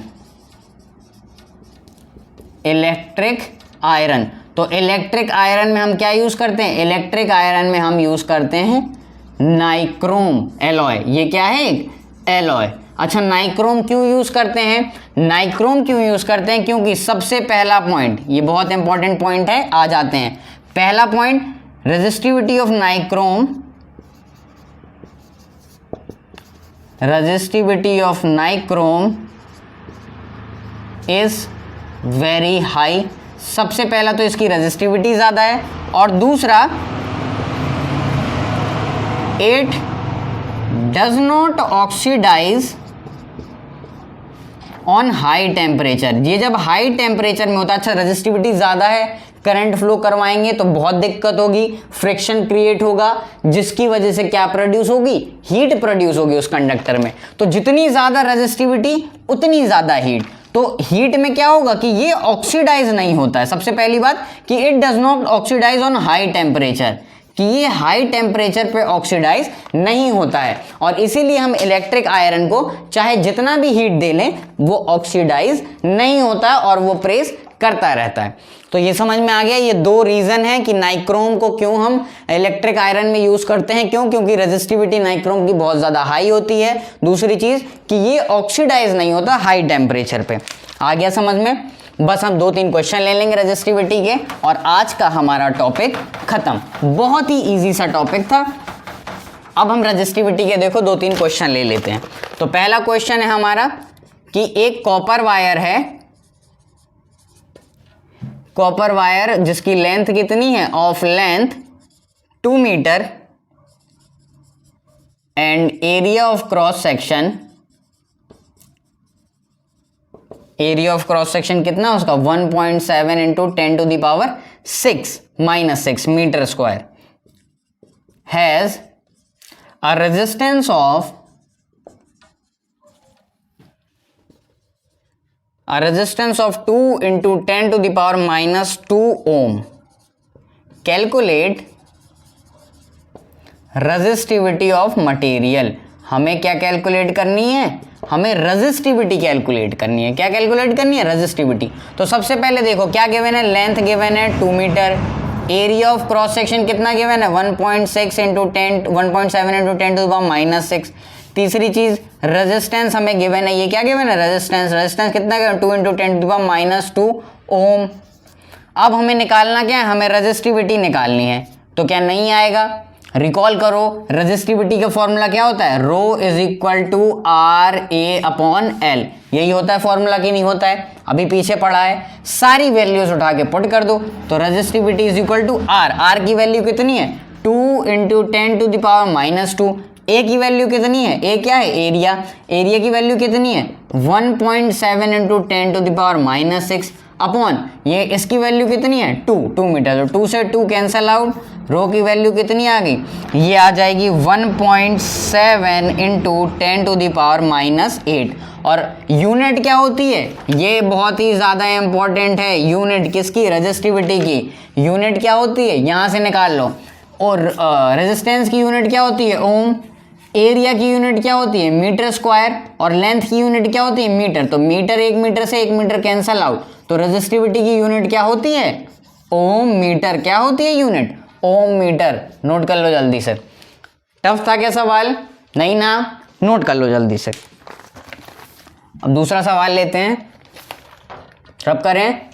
electric iron, तो इलेक्ट्रिक आयरन में हम क्या यूज करते हैं, इलेक्ट्रिक आयरन में हम यूज करते हैं नाइक्रोम एलॉय। ये क्या है, एक एलॉय। अच्छा, नाइक्रोम क्यों यूज करते हैं, नाइक्रोम क्यों यूज करते हैं, क्योंकि सबसे पहला पॉइंट, ये बहुत इंपॉर्टेंट पॉइंट है, आ जाते हैं। पहला point, resistivity of nichrome, resistivity of nichrome is very high. सबसे पहला तो इसकी रेजिस्टिविटी ज्यादा है, और दूसरा it does not oxidize on high temperature. ये जब हाई टेम्परेचर में होता है, अच्छा रेजिस्टिविटी ज्यादा है, करंट फ्लो करवाएंगे तो बहुत दिक्कत होगी, फ्रिक्शन क्रिएट होगा, जिसकी वजह से क्या प्रोड्यूस होगी, हीट प्रोड्यूस होगी उस कंडक्टर में। तो जितनी ज्यादा रेजिस्टिविटी उतनी ज्यादा हीट। तो हीट में क्या होगा कि ये ऑक्सीडाइज नहीं होता है। सबसे पहली बात कि it does not oxidize on high temperature, कि ये हाई टेम्परेचर पे ऑक्सीडाइज नहीं होता है, और इसीलिए हम इलेक्ट्रिक आयरन को चाहे जितना भी हीट दे लें वो ऑक्सीडाइज नहीं होता और वो प्रेस करता रहता है। तो ये समझ में आ गया, ये दो रीजन है कि नाइक्रोम को क्यों हम इलेक्ट्रिक आयरन में यूज करते हैं। क्यों, क्योंकि रेजिस्टिविटी नाइक्रोम की बहुत ज्यादा हाई होती है। दूसरी चीज कि ये ऑक्सीडाइज नहीं होता हाई टेम्परेचर पे। आ गया समझ में। बस हम 2-3 क्वेश्चन ले लेंगे रेजिस्टिविटी के, और आज का हमारा टॉपिक खत्म। बहुत ही इजी सा टॉपिक था। अब हम रेजिस्टिविटी के देखो 2-3 क्वेश्चन ले लेते हैं। तो पहला क्वेश्चन है हमारा कि एक कॉपर वायर है, कॉपर वायर जिसकी लेंथ कितनी है, of length 2 metre, and area of cross section, area of cross section कितना उसका 1.7 into 10⁻⁶ metre square, has a resistance of of 2 into 10⁻⁻2 ohm. Calculate resistivity of material. हमें क्या calculate करनी है, हमें रेजिस्टिविटी कैलकुलेट करनी है। क्या कैलकुलेट करनी है, रेजिस्टिविटी। तो सबसे पहले देखो क्या गिवन है, लेंथ गिवन है 2 metre, area of cross section कितना गिवन है 1.7 इंटू 10⁻⁻6। तीसरी चीज रेजिस्टेंस हमें गिवन है, ये क्या गिवन है, रेजिस्टेंस कितना गिवन, 2 इंटू 10⁻2 ओम। अब हमें निकालना क्या है, हमें रेजिस्टिविटी निकालनी है। तो क्या नहीं आएगा, रिकॉल करो, रेजिस्टिविटी का फॉर्मूला क्या होता है, रो इज इक्वल टू RA/L। यही होता है फॉर्मूला, की नहीं होता है, अभी पीछे पढ़ा है। सारी वैल्यूज उठा के पुट कर दो, तो resistivity is equal to R की वैल्यू कितनी है 2 इंटू 10⁻²। ए की वैल्यू कितनी है, ए क्या है, एरिया, एरिया की वैल्यू कितनी है 1.7 इंटू 10⁻⁻6 अपॉन ये इसकी वैल्यू कितनी है 2 मीटर। तो 2 से 2 कैंसल आउट, रो की वैल्यू कितनी आ गई, ये आ जाएगी 1.7 इंटू 10⁻⁻8। और यूनिट क्या होती है, ये बहुत ही ज़्यादा इंपॉर्टेंट है, यूनिट किसकी, रेजिस्टिविटी की। यूनिट क्या होती है, यहाँ से निकाल लो। और रेजिस्टेंस की यूनिट क्या होती है, ओम। एरिया की यूनिट क्या होती है, मीटर स्क्वायर। और लेंथ की यूनिट क्या होती है, मीटर। तो मीटर 1 मीटर से 1 मीटर कैंसल आउट, तो रेजिस्टिविटी की यूनिट क्या होती है, ओम मीटर। क्या होती है यूनिट, ओम मीटर। नोट कर लो जल्दी से। टफ था क्या सवाल, नहीं ना, नोट कर लो जल्दी से। अब दूसरा सवाल लेते हैं, रब करें।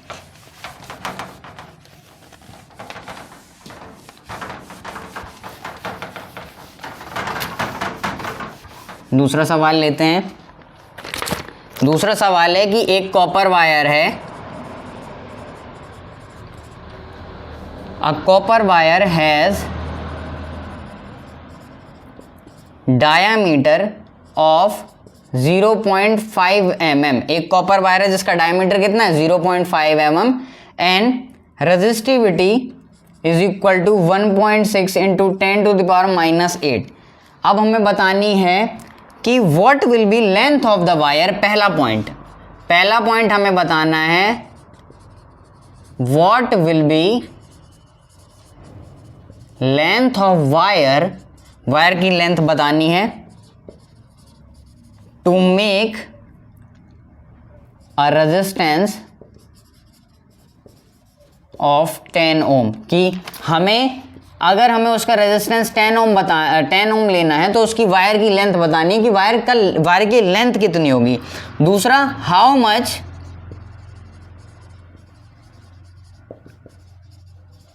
दूसरा सवाल लेते हैं। दूसरा सवाल है कि एक कॉपर वायर है, a copper wire has diameter of 0.5 mm। एक कॉपर वायर है जिसका डायमीटर कितना है 0.5 mm, and resistivity is equal to 1.6 into 10⁻⁻8। अब हमें बतानी है कि what will be length of the wire. पहला पॉइंट हमें बताना है what will be length of wire, wire की लेंथ बतानी है to make a resistance of 10 ohm, कि हमें अगर हमें उसका रेजिस्टेंस 10 ओम लेना है तो उसकी वायर की लेंथ बतानी है कि वायर की लेंथ कितनी होगी। दूसरा, how much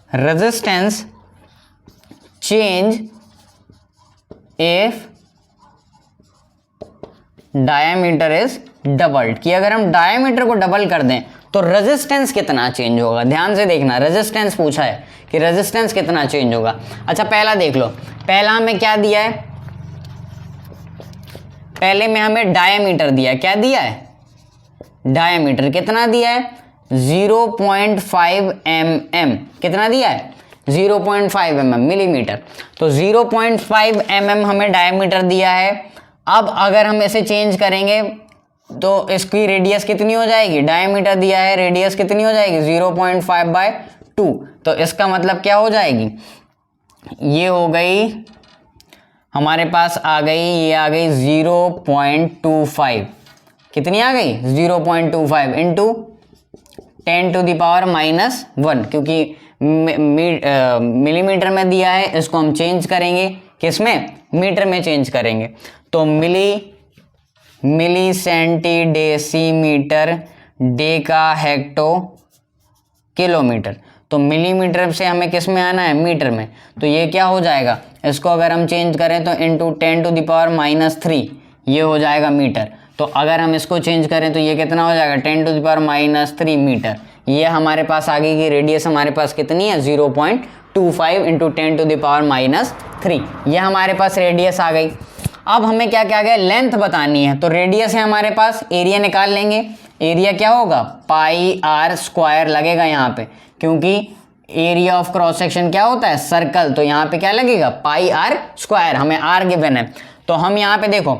resistance change if diameter is doubled, कि अगर हम डायामीटर को डबल कर दें तो रेजिस्टेंस कितना चेंज होगा। ध्यान से देखना, रेजिस्टेंस पूछा है कि रेजिस्टेंस कितना चेंज होगा। अच्छा, पहला देख लो, पहला हमें क्या दिया है, पहले में हमें डायामीटर दिया है। क्या दिया है? डायामीटर कितना दिया है? 0.5 mm। कितना दिया है? 0.5 mm, मिलीमीटर। तो 0.5 mm हमें डायामीटर दिया है। अब अगर हम इसे चेंज करेंगे तो इसकी रेडियस कितनी हो जाएगी? डायामीटर दिया है, रेडियस कितनी हो जाएगी? 0.5/2। तो इसका मतलब क्या हो जाएगी? ये हो गई हमारे पास आ गई, ये आ गई 0.25। कितनी आ गई? 0.25 इंटू 10⁻⁻1, क्योंकि मिलीमीटर में दिया है, इसको हम चेंज करेंगे किसमें? मीटर में चेंज करेंगे। तो मिली सेंटी डेसीमीटर, डे का हेक्टो किलोमीटर। तो मिलीमीटर से हमें किस में आना है? मीटर में। तो ये क्या हो जाएगा? इसको अगर हम चेंज करें तो इंटू 10⁻⁻3 ये हो जाएगा मीटर। तो अगर हम इसको चेंज करें तो ये कितना हो जाएगा? 10⁻³ मीटर। ये हमारे पास आगे की रेडियस हमारे पास कितनी है? 0.25 इंटू 10⁻³ ये हमारे पास रेडियस आ गई। अब हमें क्या क्या गया? लेंथ बतानी है। तो रेडियस है हमारे पास, एरिया निकाल लेंगे। एरिया क्या होगा? πr² लगेगा यहाँ पे, क्योंकि एरिया ऑफ क्रॉस सेक्शन क्या होता है? सर्कल। तो यहाँ पे क्या लगेगा? πr², हमें r गिवन है। तो हम यहाँ पे देखो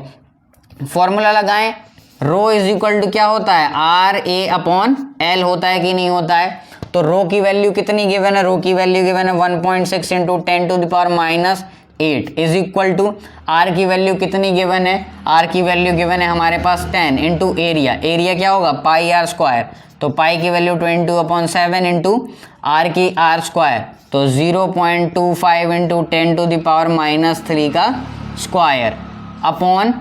फॉर्मूला लगाएं, रो इज इक्वल टू क्या होता है? RA/L होता है कि नहीं होता है? तो रो की वैल्यू कितनी गिवन है? रो की वैल्यू गिवन है 1.6 into 10⁻⁸ is equal to R की वैल्यू कितनी गिवन है? आर की वैल्यू गिवन है हमारे पास 10 इंटू एरिया। एरिया क्या होगा? πr²। तो पाई की वैल्यू 22/7 इंटू आर की r²। तो 0.25 इंटू 10⁻³ का स्क्वायर अपॉन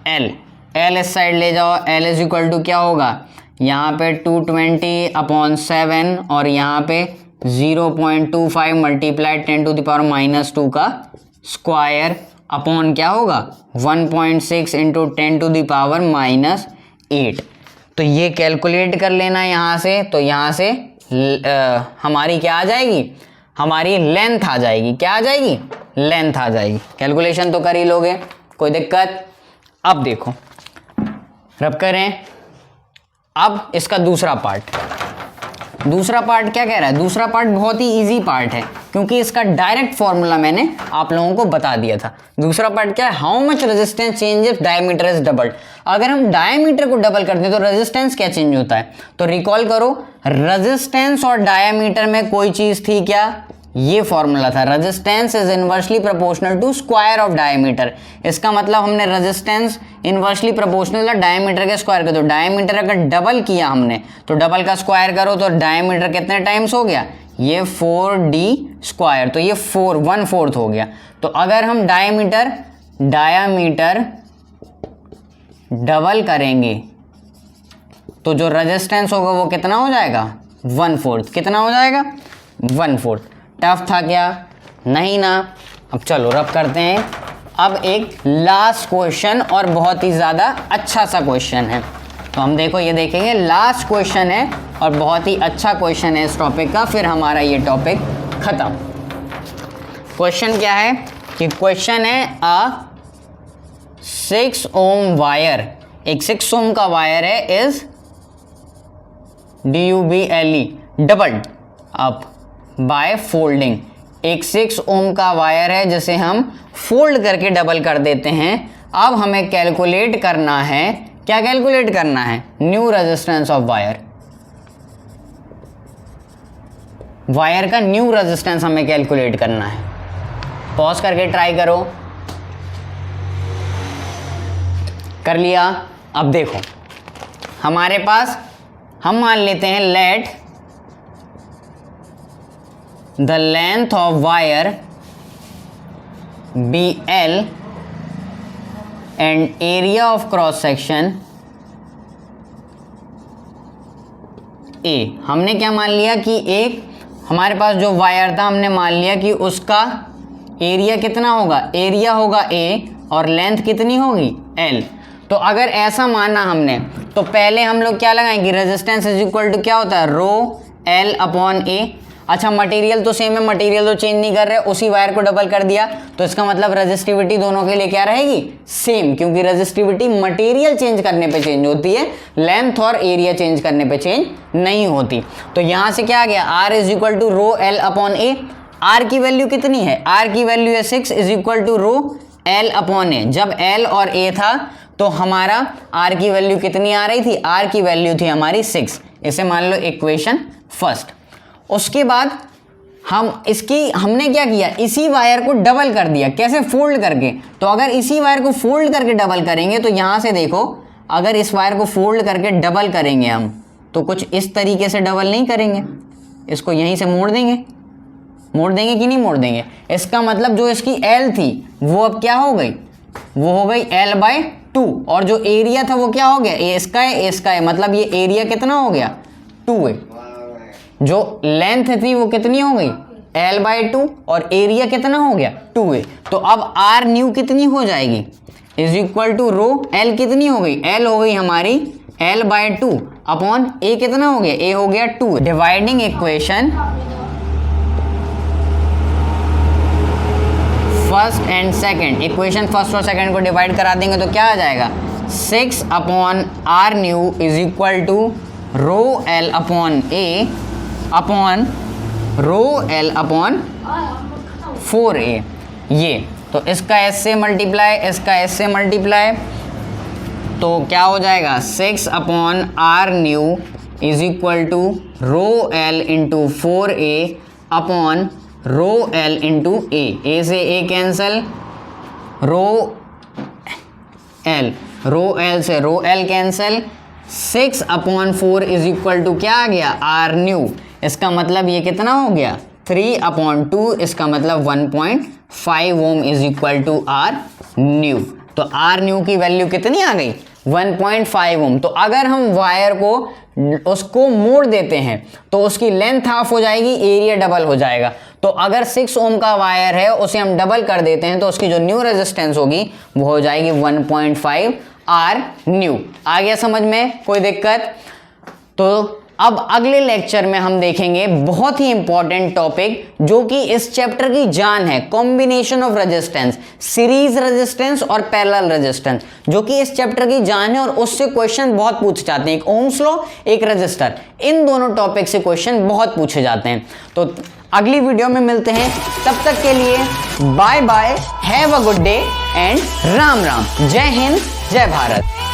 एल। एल इस साइड ले जाओ, एल इज इक्वल टू क्या होगा? यहाँ पे 220/7 और यहाँ पे 0.25 मल्टीप्लाई 10⁻² का स्क्वायर अपॉन क्या होगा? 1.6 इंटू 10⁻⁸। तो ये कैलकुलेट कर लेना यहाँ से। तो यहाँ से हमारी क्या आ जाएगी? हमारी लेंथ आ जाएगी। क्या आ जाएगी? लेंथ आ जाएगी। कैलकुलेशन तो कर ही लोगे, कोई दिक्कत? अब देखो, रब करें। अब इसका दूसरा पार्ट क्या कह रहा है? दूसरा पार्ट बहुत ही इजी पार्ट है, क्योंकि इसका डायरेक्ट फॉर्मूला मैंने आप लोगों को बता दिया था। दूसरा पार्ट क्या है? How much resistance change if diameter is doubled. अगर हम डायमीटर को डबल करते हैं तो रेजिस्टेंस क्या चेंज होता है? तो रिकॉल करो, रेजिस्टेंस और डायमीटर में कोई चीज थी क्या? ये फॉर्मूला था, resistance is inversely proportional to square of diameter. इसका मतलब हमने रेजिस्टेंस इनवर्सली प्रोपोर्शनल डायमीटर के स्क्वायर का। तो डायमीटर अगर डबल किया हमने तो डबल का स्क्वायर करो तो डायमीटर कितने टाइम्स हो गया? ये 4d²। तो ये 1/4 हो गया। तो अगर हम डायमीटर डबल करेंगे तो जो रेजिस्टेंस होगा वो कितना हो जाएगा? 1/4। कितना हो जाएगा? 1/4। टफ था क्या? नहीं ना। अब चलो रब करते हैं। अब एक लास्ट क्वेश्चन और बहुत ही ज़्यादा अच्छा सा क्वेश्चन है। तो हम देखो ये देखेंगे, लास्ट क्वेश्चन है और बहुत ही अच्छा क्वेश्चन है इस टॉपिक का, फिर हमारा ये टॉपिक ख़त्म। क्वेश्चन क्या है? कि क्वेश्चन है 6 ओम वायर, एक 6 ओम का वायर है, is DUBLE doubled up by folding. एक 6 ओम का वायर है जिसे हम फोल्ड करके डबल कर देते हैं। अब हमें कैलकुलेट करना है, क्या कैलकुलेट करना है? New resistance of wire. Wire का न्यू रेजिस्टेंस हमें कैलकुलेट करना है। पॉज करके ट्राई करो। कर लिया। अब देखो हमारे पास, हम मान लेते हैं let the length of wire be L and area of cross section A। हमने क्या मान लिया कि एक हमारे पास जो वायर था, हमने मान लिया कि उसका एरिया कितना होगा, एरिया होगा A और लेंथ कितनी होगी L। तो अगर ऐसा माना हमने, तो पहले हम लोग क्या लगाएंगे, रेजिस्टेंस इज इक्वल टू क्या होता है, रो L अपॉन A। अच्छा मटेरियल तो सेम है, मटेरियल तो चेंज नहीं कर रहे, उसी वायर को डबल कर दिया, तो इसका मतलब रेजिस्टिविटी दोनों के लिए क्या रहेगी, सेम, क्योंकि रेजिस्टिविटी मटेरियल चेंज करने पे चेंज होती है, लेंथ और एरिया चेंज करने पे चेंज नहीं होती। तो यहां से क्या आ गया, R is equal to rho L upon A। R की वैल्यू कितनी है, R की वैल्यू है 6 is equal to rho L upon A। जब L और A था तो हमारा R की वैल्यू कितनी आ रही थी, R की वैल्यू थी हमारी 6। इसे मान लो इक्वेशन फर्स्ट। उसके बाद हमने क्या किया, इसी वायर को डबल कर दिया, कैसे, फोल्ड करके। तो अगर इसी वायर को फोल्ड करके डबल करेंगे तो यहां से देखो, अगर इस वायर को फोल्ड करके डबल करेंगे हम, तो कुछ इस तरीके से डबल नहीं करेंगे, इसको यहीं से मोड़ देंगे कि नहीं मोड़ देंगे। इसका मतलब जो इसकी L थी वो अब क्या हो गई, वो हो गई L/2, और जो एरिया था वो क्या हो गया, A इसका है, मतलब ये एरिया कितना हो गया, 2 है। जो लेंथ थी वो कितनी हो गई, L/2, और एरिया कितना हो गया, 2 है। तो अब R न्यू कितनी हो जाएगी, is equal to rho L कितनी हो गई, L हो गई हमारी L/2 अपॉन A कितना हो गया, A हो गया 2। Dividing equation first and second, equation first और सेकंड को डिवाइड करा देंगे तो क्या आ जाएगा, 6 upon R new is equal to rho L upon A upon rho L upon 4A। ये तो इसका S से मल्टीप्लाई, इसका S से मल्टीप्लाई, तो क्या हो जाएगा, 6 upon R new is equal to rho L into 4A upon rho L into A से A कैंसल, रो L से rho L cancel, 6 upon 4 is equal to क्या आ गया, R न्यू। इसका मतलब ये कितना हो गया, 3 अपॉन 2, इसका मतलब 1.5 ohm is equal to R new. तो R न्यू की वैल्यू कितनी आ गई, 1.5 ओम। तो अगर हम वायर को उसको मोड़ देते हैं तो उसकी लेंथ हाफ हो जाएगी, एरिया डबल हो जाएगा। तो अगर 6 ओम का वायर है, उसे हम डबल कर देते हैं तो उसकी जो न्यू रेजिस्टेंस होगी वो हो जाएगी 1.5 R न्यू। आ गया समझ में, कोई दिक्कत? तो अब अगले लेक्चर में हम देखेंगे बहुत ही इंपॉर्टेंट टॉपिक जो कि इस चैप्टर की जान है, combination of resistance, series resistance और पैरेलल रेजिस्टेंस, जो कि इस चैप्टर की जान है और उससे क्वेश्चन बहुत पूछे जाते हैं। एक ओम्स लॉ, एक रेजिस्टर, इन दोनों टॉपिक से क्वेश्चन बहुत पूछे जाते हैं। तो अगली वीडियो में मिलते हैं, तब तक के लिए bye bye, have a good day and Ram Ram. जय हिंद, जय भारत।